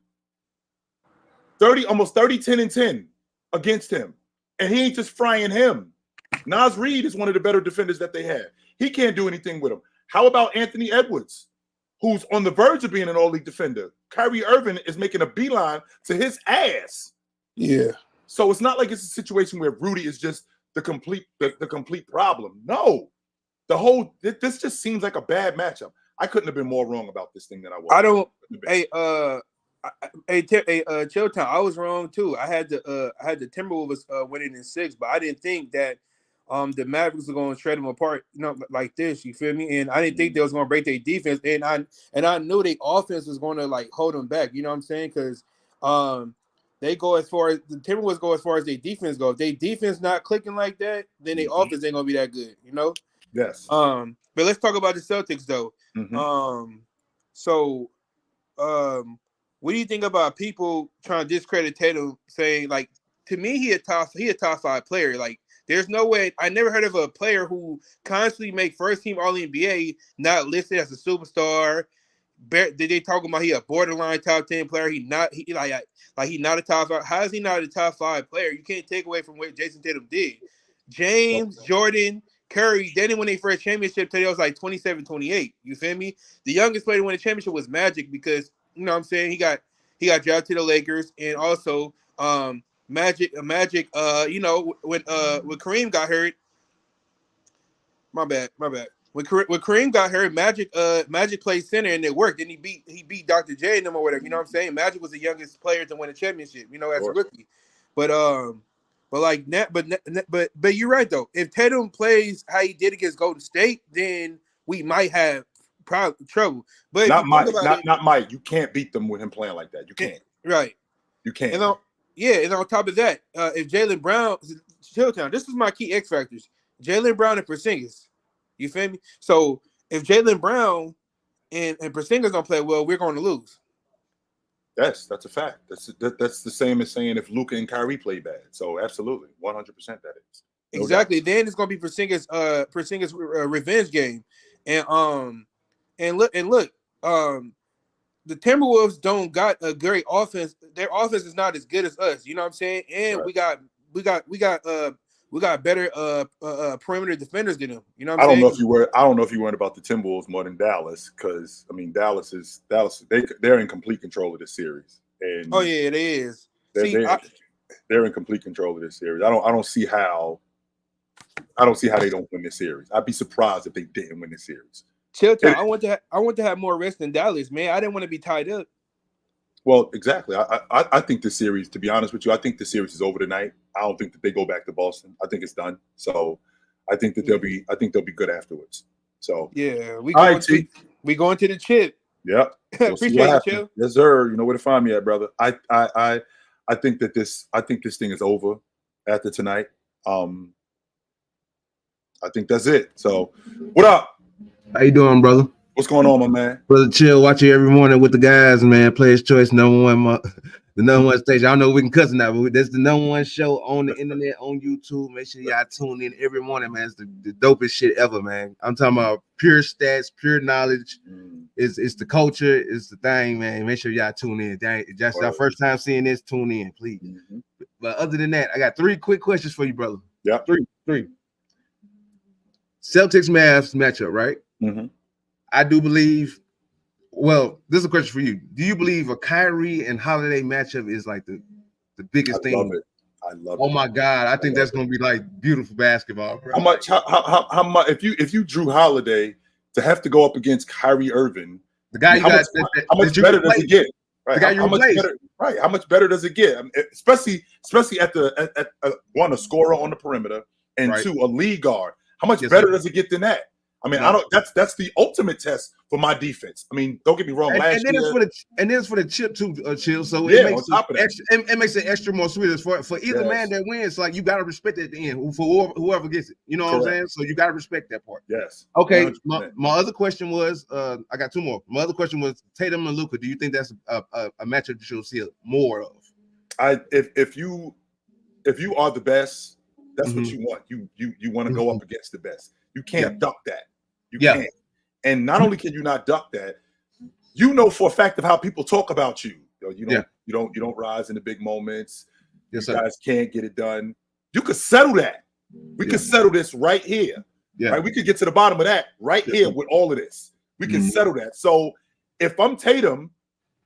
Almost 30, 10, and 10 against him. And he ain't just frying him. Naz Reid is one of the better defenders that they have. He can't do anything with him. How about Anthony Edwards, who's on the verge of being an all-league defender? Kyrie Irving is making a beeline to his ass. Yeah. So it's not like it's a situation where Rudy is just the complete problem. No. This just seems like a bad matchup. I couldn't have been more wrong about this thing than I was. I don't. Chilltown, I was wrong too. I had the Timberwolves winning in 6, but I didn't think that the Mavericks were going to shred them apart, like this. You feel me? And I didn't think they was going to break their defense, and I knew their offense was going to like hold them back. You know what I'm saying? Because they go as far as the Timberwolves go as far as their defense goes. If their defense not clicking like that, then their offense ain't gonna be that good. You know? Yes. But let's talk about the Celtics though. What do you think about people trying to discredit Tatum, saying like, to me he a top 5 player? Like, there's no way. I never heard of a player who constantly make first team All NBA not listed as a superstar. Did they talk about he a borderline top 10 player? He not a top 5. How is he not a top 5 player? You can't take away from what Jason Tatum did. James, Jordan, Curry, they didn't win their first championship till they was like 27, 28. You feel me? The youngest player to win a championship was Magic because, you know what I'm saying, he got drafted to the Lakers, and also Magic, when Kareem got hurt. My bad. When Kareem got hurt, Magic played center and it worked. And he beat Dr. J and them or whatever. You know what I'm saying? Magic was the youngest player to win a championship, as a rookie. But you're right though. If Tatum plays how he did against Golden State, then we might have trouble. But not Mike. You can't beat them with him playing like that. You can't. Right. You can't. And on top of that, if Jaylen Brown, Chilltown, this is my key X factors: Jaylen Brown and Porzingis. You feel me? So if Jaylen Brown and Porzingis don't play well, we're going to lose. Yes, that's a fact. That's the same as saying if Luka and Kyrie play bad. So absolutely, 100% that is. No exactly. doubt. Then it's going to be Porzingis revenge game, and look, the Timberwolves don't got a great offense. Their offense is not as good as us. You know what I'm saying? And right. we got better perimeter defenders than them. You know what I'm saying? I don't know if you worried about the Timberwolves more than Dallas, because I mean Dallas. They're in complete control of this series. And oh yeah, they is. They're in complete control of this series. I don't see how they don't win this series. I'd be surprised if they didn't win this series. Chilltown, I want to have more rest than Dallas, man. I didn't want to be tied up. Well, exactly. I think this series, to be honest with you, I think the series is over tonight. I don't think that they go back to Boston. I think it's done. So I think that they'll be good afterwards. So yeah, we going to the chip. Yep. We'll appreciate you, Chill. Yes, sir. You know where to find me at, brother. I think this thing is over after tonight. I think that's it. So what up? How you doing, brother? What's going on, my man? Brother Chill, watch you every morning with the guys, man. Players Choice, the number one station. I don't know if we can cuss now, but that's the number one show on the internet, on YouTube. Make sure y'all tune in every morning, man. It's the dopest shit ever, man. I'm talking about pure stats, pure knowledge. It's the culture, it's the thing, man. Make sure y'all tune in. That's our first time seeing this. Tune in, please. But other than that, I got 3 quick questions for you, brother. Yeah, 3. Celtics Mavs matchup, right? I do believe. Well, this is a question for you. Do you believe a Kyrie and Holiday matchup is like the biggest thing? I love it. Oh my God, I think that's gonna be like beautiful basketball, bro. How much if you Jrue Holiday to have to go up against Kyrie Irving, the guy how much better does it get? Right. How much better does it get? I mean, especially at one, a scorer on the perimeter, and 2, a lead guard. How much better does it get than that? I mean, I don't. That's the ultimate test for my defense. I mean, don't get me wrong. And Last then year, it's for the chip too, Chill. So yeah, it makes on top of that, extra. It makes it extra more sweeter for either man that wins. Like you gotta respect it at the end for whoever gets it. You know what I'm saying? So you gotta respect that part. Yes. Okay. My other question was, I got two more. My other question was Tatum and Luka. Do you think that's a matchup that you'll see more of? If you are the best, that's what you want. You want to go up against the best. You can't duck that. You can't. And not only can you not duck that, you know for a fact of how people talk about you. You don't rise in the big moments. Yes, you sir. guys can't get it done. You could settle that. We could settle this right here. Yeah. Right? We could get to the bottom of that right here with all of this. We can settle that. So if I'm Tatum,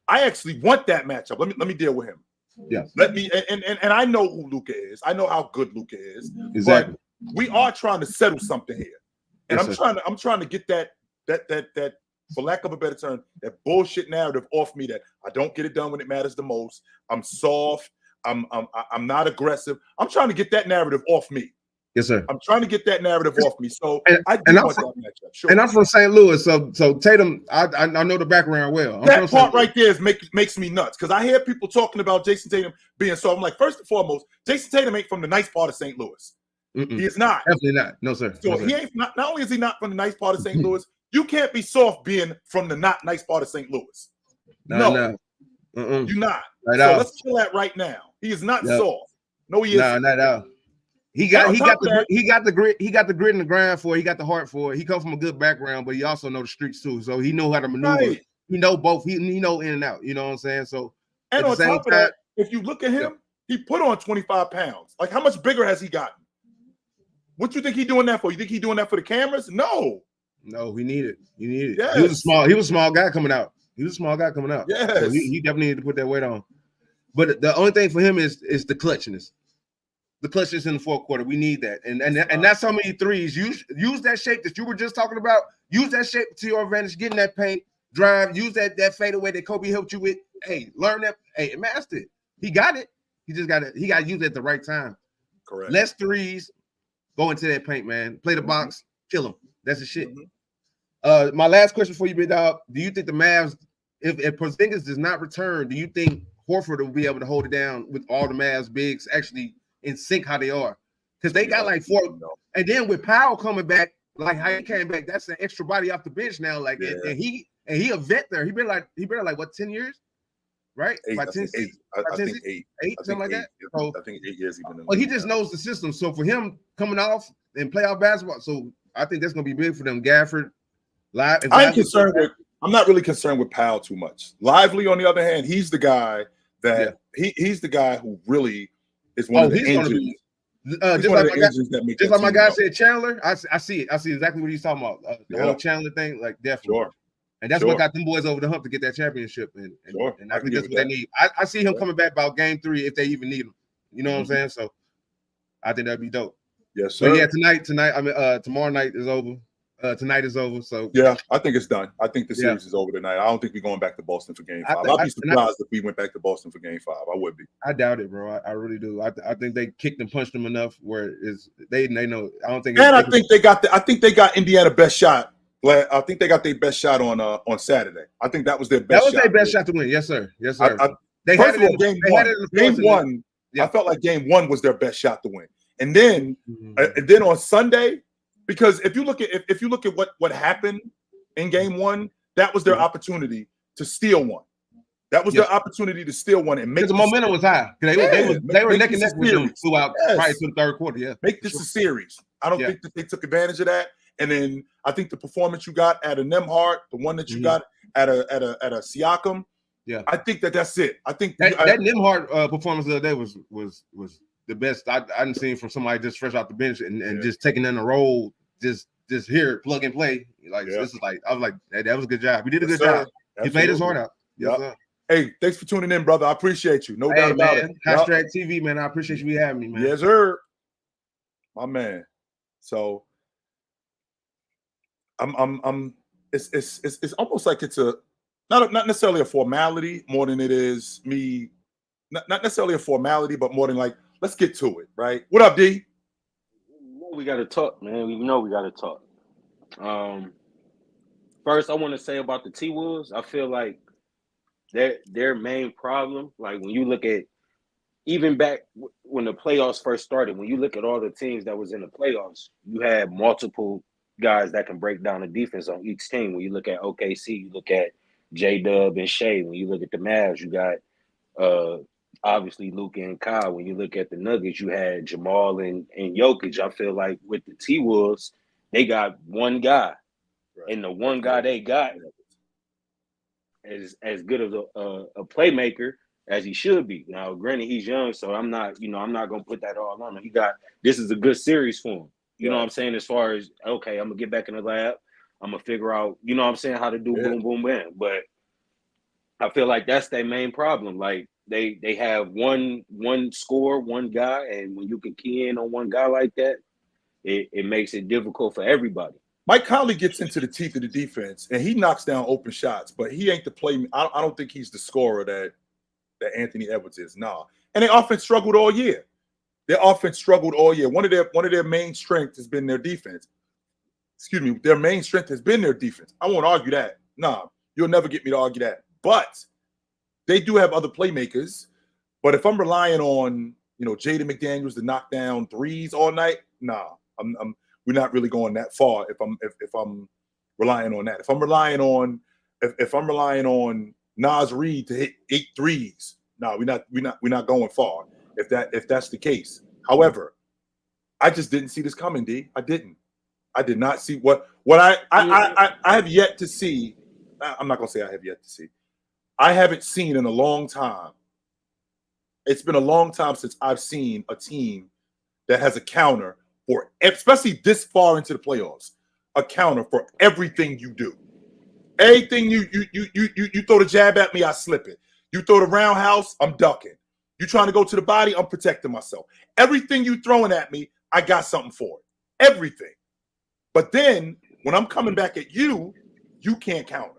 I actually want that matchup. Let me deal with him. Yeah. Let me and I know who Luka is. I know how good Luka is. Exactly. But we are trying to settle something here. And Yes, I'm trying to get that for lack of a better term, that bullshit narrative off me that I don't get it done when it matters the most. I'm soft. I'm not aggressive. I'm trying to get that narrative off me. Yes, sir. I'm trying to get that narrative off me. So I do want that matchup. Sure. And I'm from St. Louis, so Tatum, I know the background well. That part right there makes me nuts because I hear people talking about Jason Tatum being soft. I'm like, first and foremost, Jason Tatum ain't from the nice part of St. Louis. He is not. Definitely not. No, sir. So he ain't not only is he not from the nice part of St. Louis, you can't be soft being from the not nice part of St. Louis. No. You're not. Right so out. let's chill that right now. He is not soft. No, he isn't. Not out. He got the grit. He got the grit in the grind for it. He got the heart for it. He comes from a good background, but he also know the streets too. So he know how to maneuver. Right. He know both. He know in and out. You know what I'm saying? So and on top of that, if you look at him, he put on 25 pounds. Like how much bigger has he gotten? What you think he doing that for? You think he doing that for the cameras? No. No, he needed. He needed. Yes. He was a small guy coming out. Yes. So he definitely needed to put that weight on. But the only thing for him is the clutchness. The clutchness in the fourth quarter. We need that. And that's how many threes. Use that shape that you were just talking about. Use that shape to your advantage. Get in that paint, drive. Use that fadeaway that Kobe helped you with. Hey, learn that. Hey, master it. He got it. He got to use it at the right time. Correct. Less threes. Go into that paint, man. Play the box. Kill him. That's the shit. My last question for you, big dog. Do you think the Mavs, if Porzingis does not return, do you think Horford will be able to hold it down with all the Mavs bigs actually in sync how they are? Because they got like four. And then with Powell coming back, like how he came back, that's an extra body off the bench now. Like and he a vet there. He been like what 10 years, right? Eight, I think 8, something like that. So, I think 8 years even. Well, he just knows the system. So for him coming off and playoff basketball, so I think that's gonna be big for them. Gafford, I'm not really concerned with Powell too much. Lively, on the other hand, he's the guy that he's the guy who really is one of the engines. Just like my guy said, Chandler. I see it. I see exactly what he's talking about. The whole Chandler thing, like definitely. Sure. And that's what got them boys over the hump to get that championship. And I think that's what they need. I see him coming back about game 3 if they even need him. You know what I'm saying? So I think that'd be dope. Yes, sir. So yeah, tonight. I mean, tomorrow night is over. Tonight is over. So yeah, I think it's done. I think the series is over tonight. I don't think we're going back to Boston for game 5. I'd be surprised if we went back to Boston for game 5. I would be. I doubt it, bro. I really do. I think they kicked and punched them enough where they know. I don't think. And I think they got Indiana best shot. I think they got their best shot on Saturday. I think that was their best. That was their best shot to win. Yes, sir. Yes, sir. They had it in game one. I felt like game 1 was their best shot to win, and then on Sunday. Because if you look at what happened in game 1, that was their opportunity to steal one. That was their opportunity to steal one and make. Because the momentum was high. They were neck and neck with them throughout right to the third quarter. Yeah, make this a series. I don't think that they took advantage of that. And then I think the performance you got at a Nemhart, the one that you got at a Siakam. Yeah, I think that's it. I think that Nemhart performance the other day was the best I didn't see from somebody just fresh off the bench and just taking in the role, just here, plug and play. Like this is like I was like, hey, that was a good job. We did a good job. He played his heart out. Yes, hey, thanks for tuning in, brother. I appreciate you. No doubt about it. Hashtag TV, man. I appreciate you having me, man. Yes, sir. My man. So it's almost like it's not necessarily a formality more than it is me. Not necessarily a formality, but more than like, let's get to it, right? What up, D? We got to talk, man. We know we got to talk. First, I want to say about the T-Wolves, I feel like their main problem, like when you look at even back when the playoffs first started, when you look at all the teams that was in the playoffs, you had multiple guys that can break down the defense on each team. When you look at OKC, you look at J-Dub and Shea. When you look at the Mavs, you got obviously Luka and Kyle. When you look at the Nuggets, you had Jamal and Jokic. I feel like with the T-Wolves, they got one guy. Right. And the one guy they got is as good of a playmaker as he should be. Now, granted, he's young, so I'm not gonna put that all on him. This is a good series for him. You know what I'm saying? As far as okay, I'm gonna get back in the lab, I'm gonna figure out, you know what I'm saying, how to do boom, boom, bam. But I feel like that's their main problem. Like they have one score, one guy, and when you can key in on one guy like that, it makes it difficult for everybody. Mike Conley gets into the teeth of the defense, and he knocks down open shots, but he ain't the play. I don't think he's the scorer that Anthony Edwards is. Nah. And their offense struggled all year. One of their main strengths has been their defense. Excuse me. Their main strength has been their defense. I won't argue that. Nah, you'll never get me to argue that. But they do have other playmakers. But if I'm relying on, Jaden McDaniels to knock down threes all night, nah, we're not really going that far if I'm relying on that. If I'm relying on Naz Reid to hit 8 threes, no, we're not going far if that's the case. However, I just didn't see this coming, D. I did not see what I have yet to see. I'm not gonna say I have yet to see. I haven't seen in a long time. It's been a long time since I've seen a team that has a counter for, especially this far into the playoffs, a counter for everything you do. Anything you throw the jab at me, I slip it. You throw the roundhouse, I'm ducking. You trying to go to the body, I'm protecting myself. Everything you throwing at me, I got something for it. Everything. But then when I'm coming back at you, you can't counter.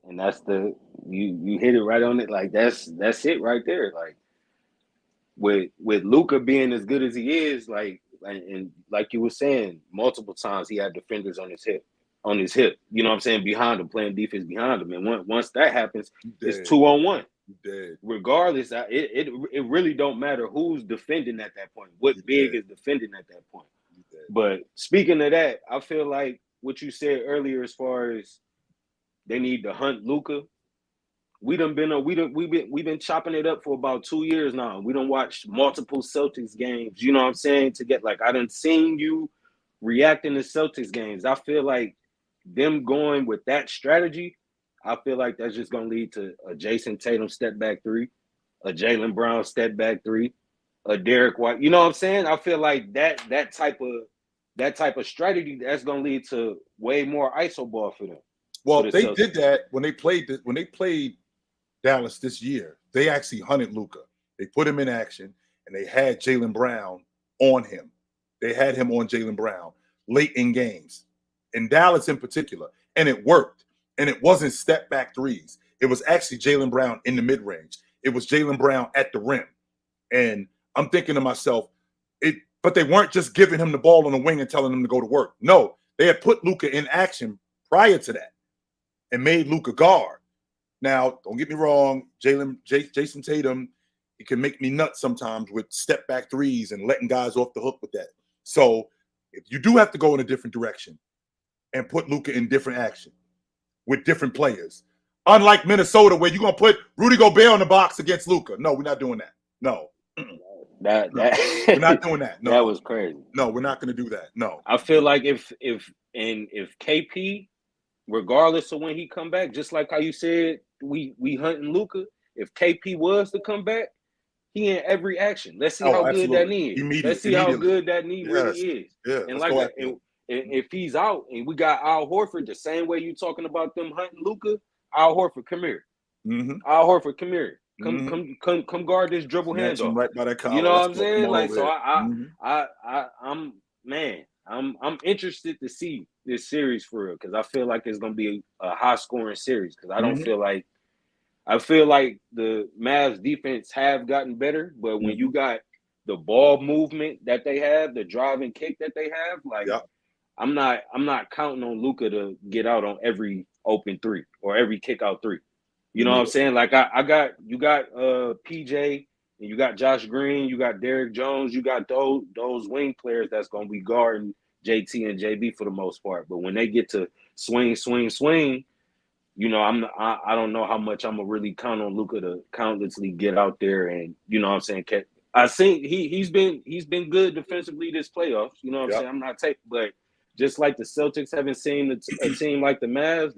And that's you hit it right on it. Like that's it right there. Like with Luka being as good as he is, like you were saying, multiple times he had defenders on his hip. You know what I'm saying? Behind him, playing defense behind him. And once that happens, it's 2-on-1. Regardless, it really don't matter who's defending at that point. What big is defending at that point. But speaking of that, I feel like what you said earlier as far as they need to hunt Luka. We've been chopping it up for about 2 years now. We done watched multiple Celtics games. You know what I'm saying? To get I done seen you reacting to Celtics games. I feel like them going with that strategy, I feel like that's just gonna lead to a Jason Tatum step back 3, a Jaylen Brown step back 3, a Derek White. You know what I'm saying? I feel like that type of strategy that's gonna lead to way more ISO ball for them. Well, they Celtics did that when they played Dallas this year. They actually hunted Luka. They put him in action, and they had Jaylen Brown on him. They had him on Jaylen Brown late in games, in Dallas in particular, and it worked. And it wasn't step back threes. It was actually Jaylen Brown in the mid range. It was Jaylen Brown at the rim. And I'm thinking to myself, but they weren't just giving him the ball on the wing and telling him to go to work. No, they had put Luka in action prior to that and made Luka guard. Now, don't get me wrong, Jason Tatum, he can make me nuts sometimes with step back threes and letting guys off the hook with that. So if you do have to go in a different direction and put Luka in different action with different players, unlike Minnesota where you're going to put Rudy Gobert on the box against Luka. No, we're not doing that. No. That we're not doing that. No. That was crazy. No, we're not going to do that. No. I feel like if KP, regardless of when he come back, just like how you said we hunting Luka, if KP was to come back, he in every action. Let's see how good that knee is. Let's see how good that knee really is. Yeah, and if he's out and we got Al Horford, the same way you talking about them hunting Luka, Al Horford, come here. Mm-hmm. Al Horford, come here. Come guard this dribble handoff. Right by that collar. You know what I'm saying? Like, so I'm interested to see this series for real, because I feel like it's gonna be a high scoring series. Because I don't feel like the Mavs defense have gotten better, but when you got the ball movement that they have, the drive and kick that they have, like I'm not counting on Luka to get out on every open three or every kick out three. You know what I'm saying? Like you got PJ and you got Josh Green, you got Derrick Jones, you got those wing players that's gonna be guarding JT and JB for the most part. But when they get to swing, you know, I don't know how much I'm gonna really count on Luka to countlessly get out there and, you know what I'm saying. I think he's been good defensively this playoffs. You know what I'm saying. I'm not taking, but just like the Celtics haven't seen a team like the Mavs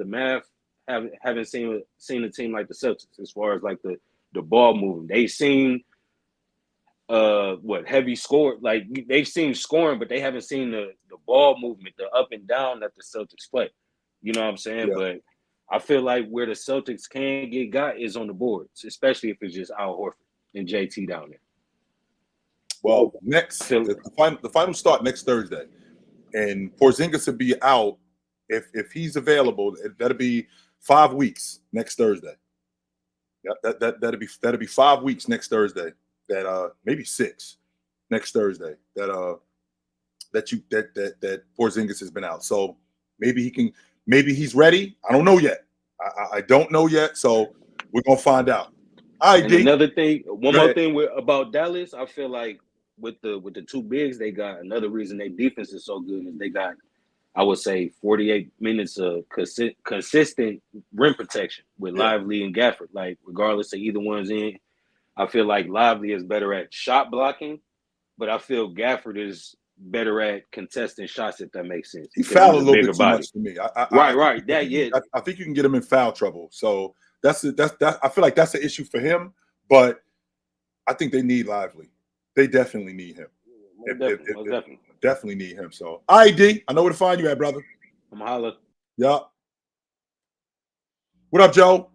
haven't seen a team like the Celtics as far as like the ball moving. They've seen heavy score, like they've seen scoring, but they haven't seen the ball movement, the up and down that the Celtics play. You know what I'm saying? But I feel like where the Celtics can get got is on the boards, especially if it's just Al Horford and JT down there. Well, the final start next Thursday, and Porzingis will be out if he's available. That'll be 5 weeks next Thursday. Yeah, that'll be 5 weeks next Thursday. That maybe 6 next Thursday. That Porzingis has been out. So maybe he's ready. I don't know yet. I don't know yet. So we're gonna find out. All right, D. Another thing, one more thing about Dallas, I feel like with the two bigs they got, another reason their defense is so good is they got, I would say, 48 minutes of consistent rim protection with Lively and Gafford. Like regardless of either one's in, I feel like Lively is better at shot blocking, but I feel Gafford is better at contesting shots, if that makes sense. He fouled a little bit too much to me. Right. I think you can get him in foul trouble. So that's I feel like that's an issue for him. But I think they need Lively. They definitely need him. Definitely need him. So, all right, D. I know where to find you at, brother. I'm holla. Yeah. What up, Joe?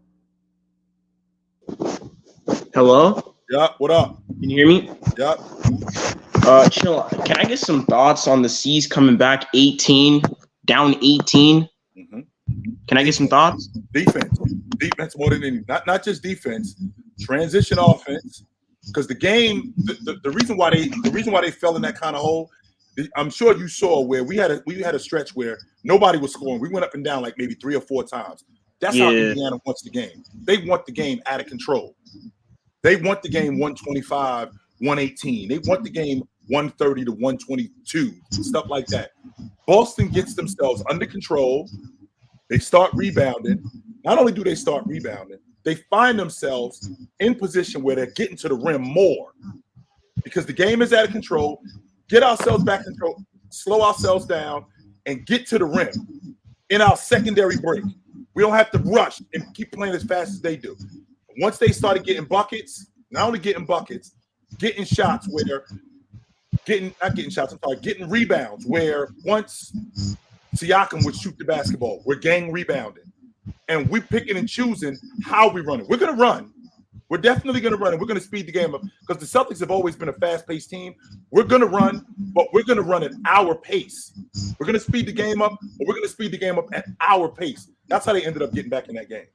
Hello? Yeah, what up? Can you hear me? Yeah. Chill. Can I get some thoughts on the C's coming back 18, down 18? Mm-hmm. Can I get some thoughts? Defense more than anything. Not just defense, transition offense. Because the game, the reason why they fell in that kind of hole, I'm sure you saw where we had a stretch where nobody was scoring. We went up and down like maybe 3 or 4 times. That's how Indiana wants the game. They want the game out of control. They want the game 125, 118. They want the game 130 to 122, stuff like that. Boston gets themselves under control. They start rebounding. Not only do they start rebounding, they find themselves in position where they're getting to the rim more because the game is out of control. Get ourselves back in control, slow ourselves down, and get to the rim in our secondary break. We don't have to rush and keep playing as fast as they do. Once they started getting buckets, not only getting buckets, getting shots where getting rebounds where once Siakam would shoot the basketball, we're gang rebounding. And we're picking and choosing how we run it. We're going to run. We're definitely going to run, and we're going to speed the game up because the Celtics have always been a fast-paced team. We're going to run, but we're going to run at our pace. We're going to speed the game up, but we're going to speed the game up at our pace. That's how they ended up getting back in that game.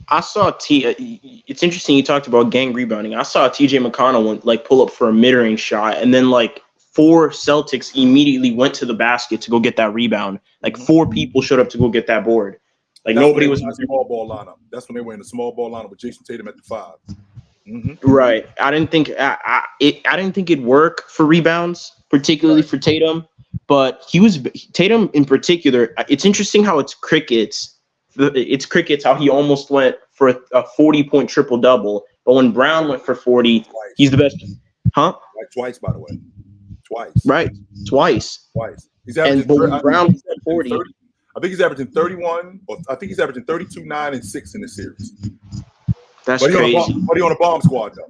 I saw it's interesting you talked about gang rebounding. I saw TJ McConnell pull up for a mid-range shot, and then 4 Celtics immediately went to the basket to go get that rebound. 4 people showed up to go get that board. Nobody was in the small ball lineup. That's when they were in the small ball lineup with Jason Tatum at the 5. Mm-hmm. Right. I didn't think it'd work for rebounds, particularly for Tatum. But Tatum in particular. It's interesting how it's crickets. It's crickets how he almost went for a 40-point triple double, but when Brown went for 40, he's the best. Huh? Twice, by the way. Twice. Right. Twice. He's averaging Brown was 40. I think he's averaging 31, or I think he's averaging 32, 9, and 6 in the series. That's crazy. But he's on a bomb squad, though.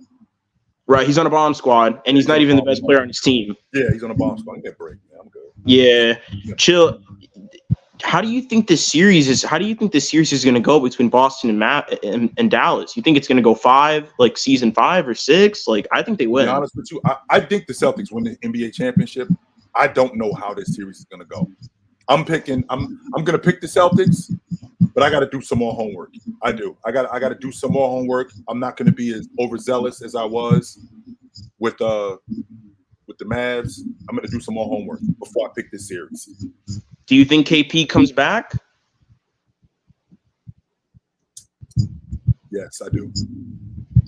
Right, he's on a bomb squad, and he's not even the best player on his team. Yeah, he's on a bomb squad. Get a break, man. I'm good. Yeah, chill. How do you think this series is going to go between Boston and Dallas? You think it's going to go 5, season 5 or 6? I think they win. To be honest with you, I think the Celtics win the NBA championship. I don't know how this series is going to go. I'm going to pick the Celtics, but I got to do some more homework. I do. I got to do some more homework. I'm not going to be as overzealous as I was with the Mavs. I'm going to do some more homework before I pick this series. Do you think KP comes back? Yes, I do.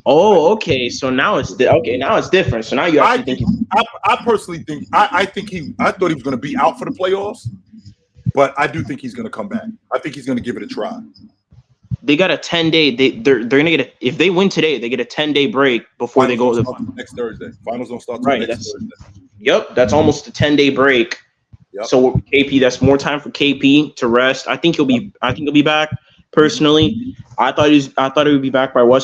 Oh, okay. So now it's now it's different. So now you I actually think think I personally think I thought he was going to be out for the playoffs, but I do think he's going to come back. I think he's going to give it a try. they got a 10-day. They're gonna get if they win today, they get a 10-day break before Finals they go don't to start till next Thursday. Finals don't start till right. next That's Thursday. That's almost a 10-day break. Yep. So KP, that's more time for KP to rest. I think he'll be back. Personally, I thought he would be back by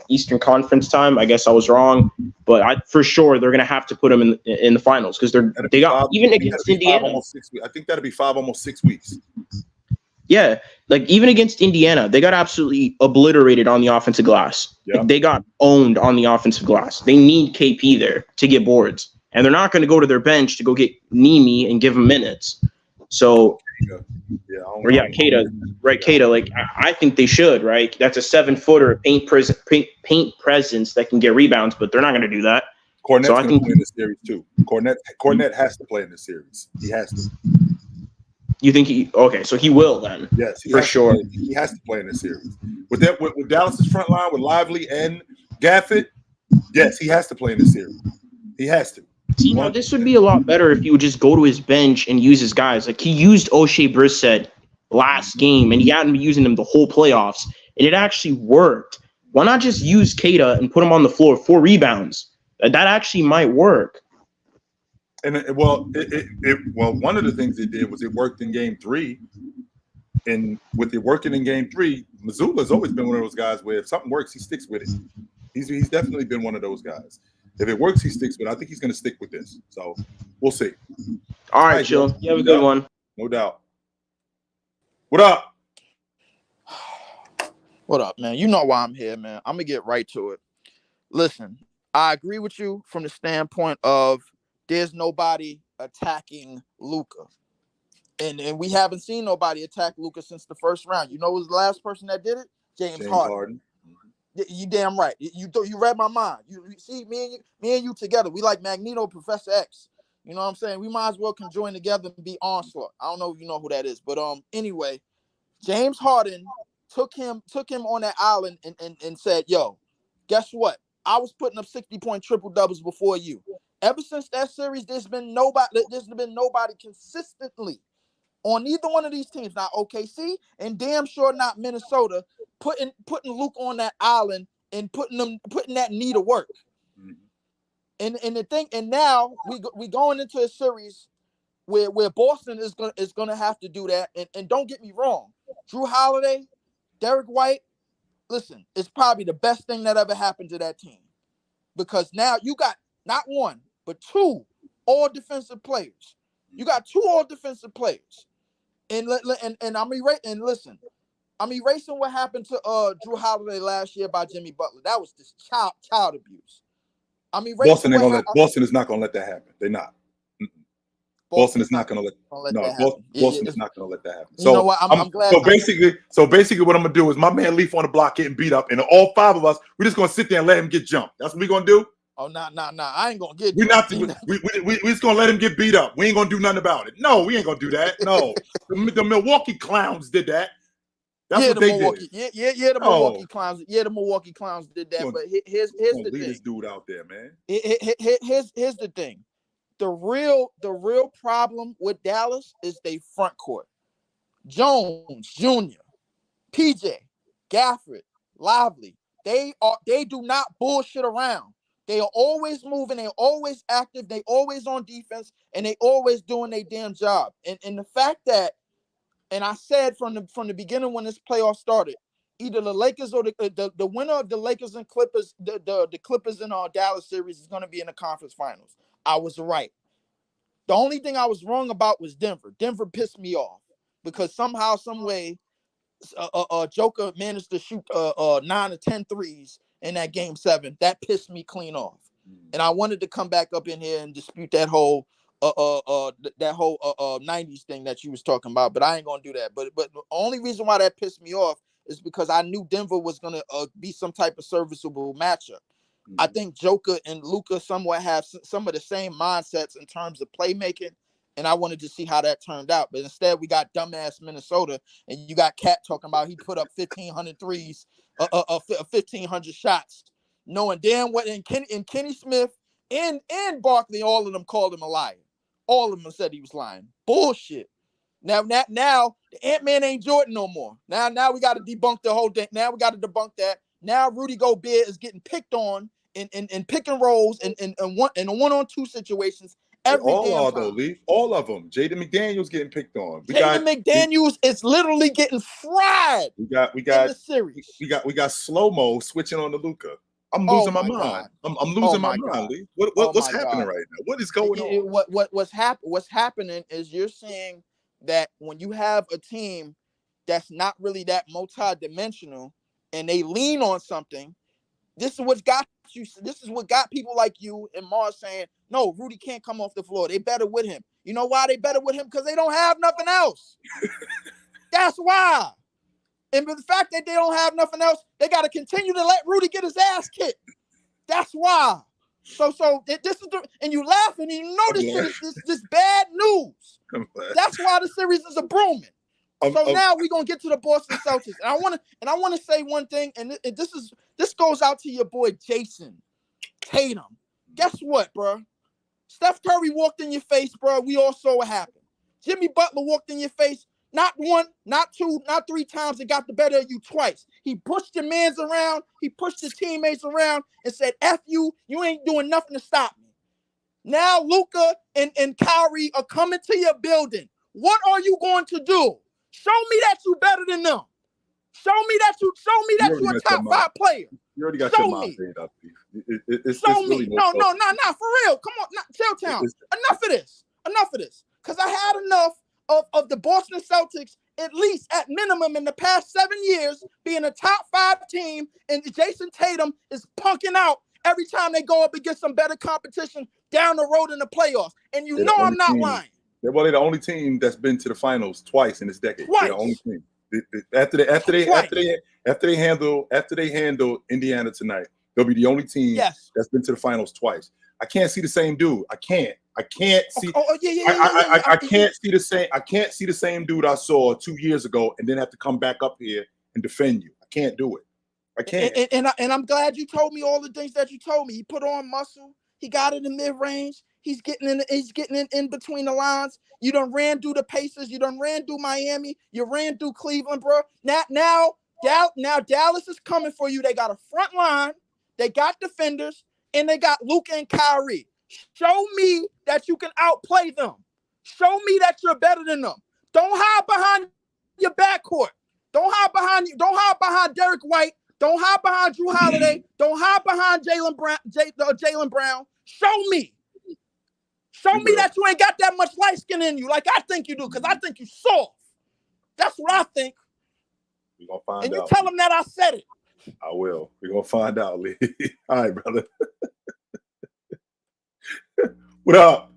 Eastern Conference time. I guess I was wrong, but for sure they're gonna have to put him in the finals because they got even against Indiana. Almost 6 weeks. I think that'll be 5, almost 6 weeks. Yeah, like even against Indiana, they got absolutely obliterated on the offensive glass. Yeah. Like, they got owned on the offensive glass. They need KP there to get boards, and they're not going to go to their bench to go get Nemi and give him minutes. So, Keita. Like I think they should, right? That's a 7-footer paint presence that can get rebounds, but they're not going to do that. Cornette's going to play in this series too. Cornette has to play in this series. He has to. You think so he will then? Yes, for sure. He has to play in this series. With Dallas's front line with Lively and Gafford, yes, he has to play in this series. He has to. See, now this would be a lot better if he would just go to his bench and use his guys. Like he used O'Shea Brissett last game, and he hadn't been using him the whole playoffs, and it actually worked. Why not just use Keita and put him on the floor 4 rebounds? That actually might work. And one of the things it did was it worked in Game 3, and with it working in Game 3, Mazzulla's always been one of those guys where if something works, he sticks with it. He's definitely been one of those guys. If it works, he sticks with it. I think he's going to stick with this. So we'll see. All right, Jill. You have a good one. No doubt. What up? What up, man? You know why I'm here, man. I'm going to get right to it. Listen, I agree with you from the standpoint of there's nobody attacking Luka. And we haven't seen nobody attack Luka since the first round. You know who was the last person that did it? James Harden. You damn right. You read my mind. You see, me and you together. We like Magneto, Professor X. You know what I'm saying? We might as well conjoin together and be Onslaught. I don't know if you know who that is, but anyway, James Harden took him on that island and said, "Yo, guess what? I was putting up 60-point triple doubles before you." Ever since that series, there's been nobody consistently on either one of these teams, not OKC and damn sure not Minnesota, putting Luke on that island and putting that knee to work. And now we going into a series where Boston is gonna have to do that. And don't get me wrong, Jrue Holiday, Derek White, listen, it's probably the best thing that ever happened to that team, because now you got not one but 2 all defensive players. You got 2 all defensive players. And I'm erasing what happened to Jrue Holiday last year by Jimmy Butler. That was just child abuse. Boston is not gonna let that happen. They're not. Boston is not gonna let that happen. Boston is not gonna let that happen. So you know what? I'm glad. So basically, what I'm gonna do is my man Leaf on the block getting beat up, and all 5 of us, we're just gonna sit there and let him get jumped. That's what we're gonna do. Oh, nah. I ain't gonna get. We just gonna let him get beat up. We ain't gonna do nothing about it. No, we ain't gonna do that. No, the Milwaukee Clowns did that. That's what they did. The Milwaukee Clowns. Yeah, the Milwaukee Clowns did that. But here's the thing. This dude out there, man. Here's the thing. The real problem with Dallas is they front court. Jones Jr., PJ, Gafford, Lively. They do not bullshit around. They are always moving. They're always active. They always on defense, and they always doing their damn job. And the fact that, and I said from the beginning when this playoff started, either the Lakers or the winner of the Lakers and Clippers, the Clippers in our Dallas series is going to be in the conference finals. I was right. The only thing I was wrong about was Denver. Denver pissed me off because somehow, some way, Joker managed to shoot 9 or 10 threes in that game 7. That pissed me clean off. And I wanted to come back up in here and dispute that whole 90s thing that you was talking about, but I ain't gonna do that. But the only reason why that pissed me off is because I knew Denver was gonna be some type of serviceable matchup. I think Joker and Luka somewhat have some of the same mindsets in terms of playmaking and I wanted to see how that turned out. But instead, we got dumbass Minnesota, and you got Cat talking about he put up 1,500 threes, 1,500 shots, knowing damn what. And Kenny Smith and Barkley, all of them called him a liar. All of them said he was lying. Bullshit. Now the Ant-Man ain't Jordan no more. Now we got to debunk the whole thing. Now we got to debunk that. Now Rudy Gobert is getting picked on in pick and rolls and one-on-two situations every all damn are time. though, Lee. All of them. Jaden McDaniels getting picked on. Jaden McDaniels is literally getting fried. We got in the series. We got slow-mo switching on to Luka. I'm Oh losing my my mind. God. I'm losing my my God. mind, Lee. Oh What's my happening God. right now? What is going on? What's happening is you're saying that when you have a team that's not really that multi-dimensional and they lean on something, this is what got people like you and Mars saying, no, Rudy can't come off the floor. They better with him. You know why they better with him? Because they don't have nothing else. That's why. And the fact that they don't have nothing else, they got to continue to let Rudy get his ass kicked. That's why. So this is and you laughing and you know this shit is this bad news. That's why the series is a brooming. So now we're gonna get to the Boston Celtics. And I wanna say one thing, and this goes out to your boy Jason Tatum. Guess what, bro? Steph Curry walked in your face, bro. We all saw what happened. Jimmy Butler walked in your face. Not one, not two, not three times. It got the better of you twice. He pushed your mans around. He pushed his teammates around and said, F you. You ain't doing nothing to stop me. Now Luka and Kyrie are coming to your building. What are you going to do? Show me that you better than them. Show me that you're a top 5 player. You already got Show your mind me. made up. It's Show really me. No, for real. Come on, Tailtown. Enough of this. Because I had enough of the Boston Celtics, at least at minimum in the past 7 years, being a top 5 team, and Jason Tatum is punking out every time they go up against some better competition down the road in the playoffs. And you know I'm not lying. Well, they're the only team that's been to the finals twice in this decade. Twice. They're the only team. After they handle Indiana tonight, they'll be the only team that's been to the finals twice. I can't see the same dude. I can't see. I can't see the same. I can't see the same dude I saw 2 years ago and then have to come back up here and defend you. I can't do it. I can't. And I'm glad you told me all the things that you told me. He put on muscle. He got it in mid range. He's getting in between the lines. You done ran through the Pacers. You done ran through Miami. You ran through Cleveland, bro. Now Dallas is coming for you. They got a front line. They got defenders, and they got Luka and Kyrie. Show me that you can outplay them. Show me that you're better than them. Don't hide behind your backcourt. Don't hide behind Derek White. Don't hide behind Jrue Holiday. Don't hide behind Jaylen Brown. Show me. Show me that you ain't got that much light skin in you like I think you do, because I think you soft. That's what I think. We're going to find out. And you tell them that I said it. I will. We're going to find out, Lee. All right, brother. What up?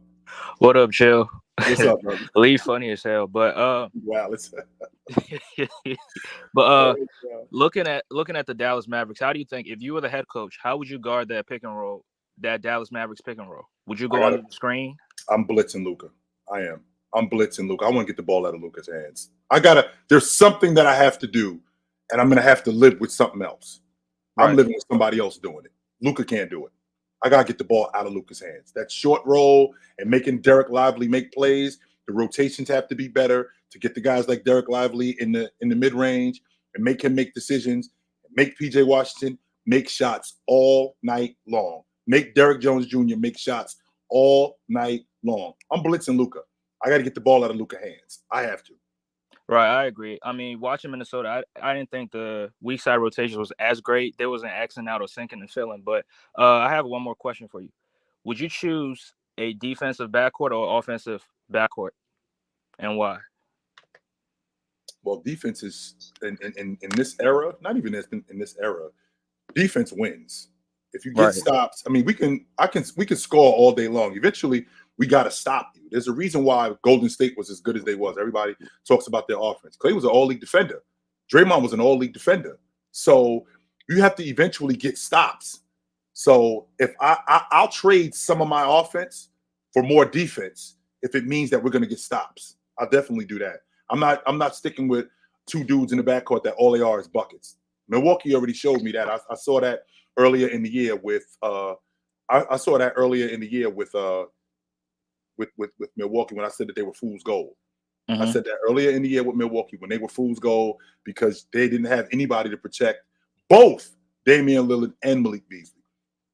What up, Chill? What's up, brother? Lee funny as hell, but wow, let's looking at the Dallas Mavericks, how do you think, if you were the head coach, how would you guard that pick and roll, that Dallas Mavericks pick and roll? Would you go under the screen? I'm blitzing Luka. I am. I'm blitzing Luka. I want to get the ball out of Luka's hands. There's something that I have to do, and I'm gonna have to live with something else. Right. I'm living with somebody else doing it. Luka can't do it. I gotta get the ball out of Luka's hands. That short roll and making Derek Lively make plays. The rotations have to be better to get the guys like Derek Lively in the mid range and make him make decisions. Make PJ Washington make shots all night long. Make Derek Jones Jr. make shots all night long. I'm blitzing Luka. I got to get the ball out of Luka's hands. I have to. Right, I agree. I mean, watching Minnesota, I didn't think the weak side rotation was as great. There was an Xing out or sinking and filling. But I have one more question for you. Would you choose a defensive backcourt or offensive backcourt, and why? Well, defense is in this era, not even in this era, defense wins. If you get stops, I mean, we can score all day long. Eventually, we got to stop you. There's a reason why Golden State was as good as they was. Everybody talks about their offense. Clay was an all-league defender. Draymond was an all-league defender. So you have to eventually get stops. So if I'll trade some of my offense for more defense if it means that we're going to get stops. I'll definitely do that. I'm not sticking with two dudes in the backcourt that all they are is buckets. Milwaukee already showed me that. I saw that earlier in the year with I saw that earlier in the year with Milwaukee when I said that they were fool's gold. I said that earlier in the year with Milwaukee when they were fool's gold because they didn't have anybody to protect both Damian Lillard and Malik Beasley.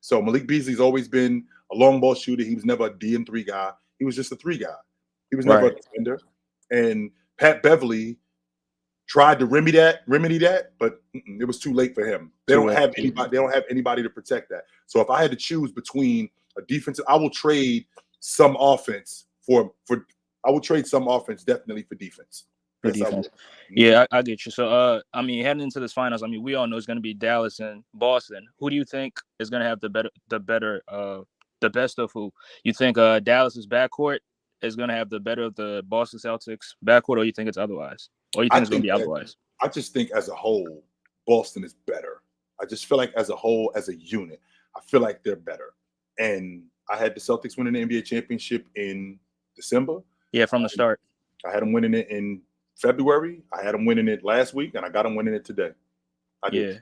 So Malik Beasley's always been a long ball shooter. He was never a D and 3 guy. He was just a 3 guy. He was never a defender. And Pat Beverly tried to remedy that, but it was too late for him. They don't have anybody. They don't have anybody to protect that. So if I had to choose between a defensive, I will trade some offense for. I will trade some offense definitely for defense. For defense. Yeah, I get you. So, I mean, heading into this finals, I mean, we all know it's going to be Dallas and Boston. Who do you think is going to have the best of who? You think Dallas's backcourt is going to have the better of the Boston Celtics backcourt, or you think it's otherwise? Or you think it's going to be otherwise? I just think as a whole, Boston is better. I just feel like as a whole, as a unit, I feel like they're better. And I had the Celtics winning the NBA championship in December. Yeah, from the start. I had them winning it in February. I had them winning it last week, and I got them winning it today. I did. Yeah.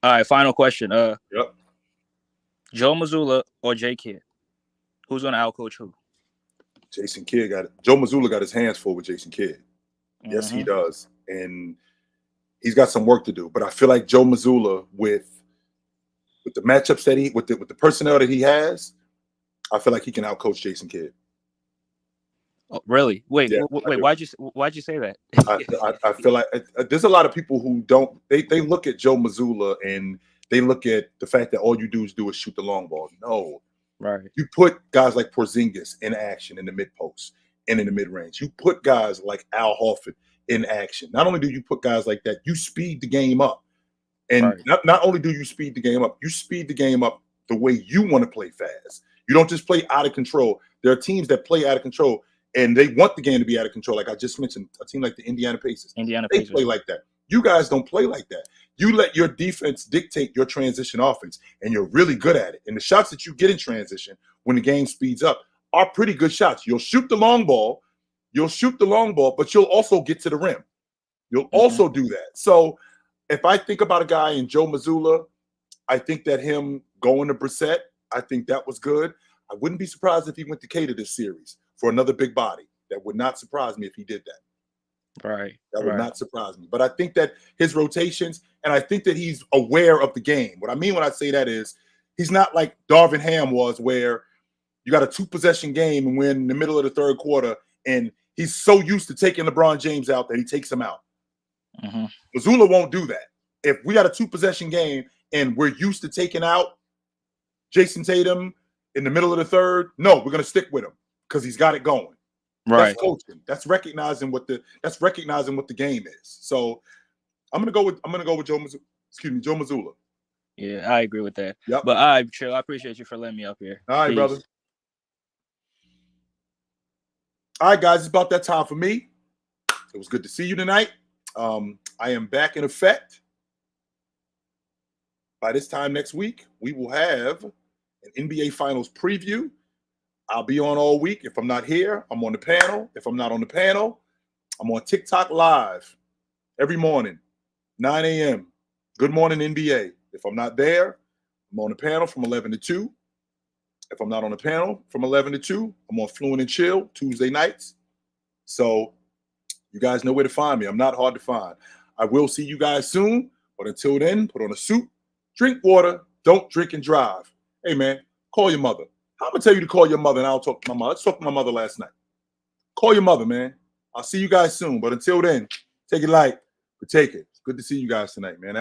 All right, final question. Yep. Joe Mazzulla or Jay Kidd? Who's going to outcoach who? Jason Kidd got it. Joe Mazzulla got his hands full with Jason Kidd. Yes, he does. And he's got some work to do. But I feel like Joe Mazzulla, with the matchups that with the personnel that he has, I feel like he can outcoach Jason Kidd. Oh, really? Wait, Yeah, wait. Why'd you say that? I feel like there's a lot of people who don't. They look at Joe Mazzulla and they look at the fact that all you do is shoot the long ball. No, right. You put guys like Porzingis in action in the mid post and in the mid range. You put guys like Al Horford in action. Not only do you put guys like that, you speed the game up. And not only do you speed the game up, you speed the game up the way you want to play fast. You don't just play out of control. There are teams that play out of control. And they want the game to be out of control. Like I just mentioned, a team like the Indiana Pacers. They play like that. You guys don't play like that. You let your defense dictate your transition offense, and you're really good at it. And the shots that you get in transition when the game speeds up are pretty good shots. You'll shoot the long ball, but you'll also get to the rim. You'll also do that. So if I think about a guy in Joe Mazzulla, I think that him going to Brissett, I think that was good. I wouldn't be surprised if he went to Cater this series for another big body. That would not surprise me if he did that. Right. That would not surprise me. But I think that his rotations, and I think that he's aware of the game. What I mean when I say that is he's not like Darvin Ham was, where you got a 2-possession game and we're in the middle of the third quarter, and he's so used to taking LeBron James out that he takes him out. Mazzulla won't do that. If we got a 2-possession game and we're used to taking out Jason Tatum in the middle of the third, no, we're going to stick with him. Because he's got it going. Right. That's coaching. That's recognizing what the game is. So I'm gonna go with Joe Mazzulla. Yeah, I agree with that. Yep. But all right, Chill, I appreciate you for letting me up here. All right, brother. All right, guys, it's about that time for me. It was good to see you tonight. I am back in effect. By this time next week, we will have an NBA Finals preview. I'll be on all week. If I'm not here, I'm on the panel. If I'm not on the panel, I'm on TikTok live every morning, 9 a.m. Good morning, NBA. If I'm not there, I'm on the panel from 11 to 2. If I'm not on the panel from 11 to 2, I'm on Fluent and Chill Tuesday nights. So you guys know where to find me. I'm not hard to find. I will see you guys soon. But until then, put on a suit, drink water, don't drink and drive. Hey, man, call your mother. I'm going to tell you to call your mother, and I'll talk to my mother. Let's talk to my mother last night. Call your mother, man. I'll see you guys soon. But until then, take it light, but take it. It's good to see you guys tonight, man.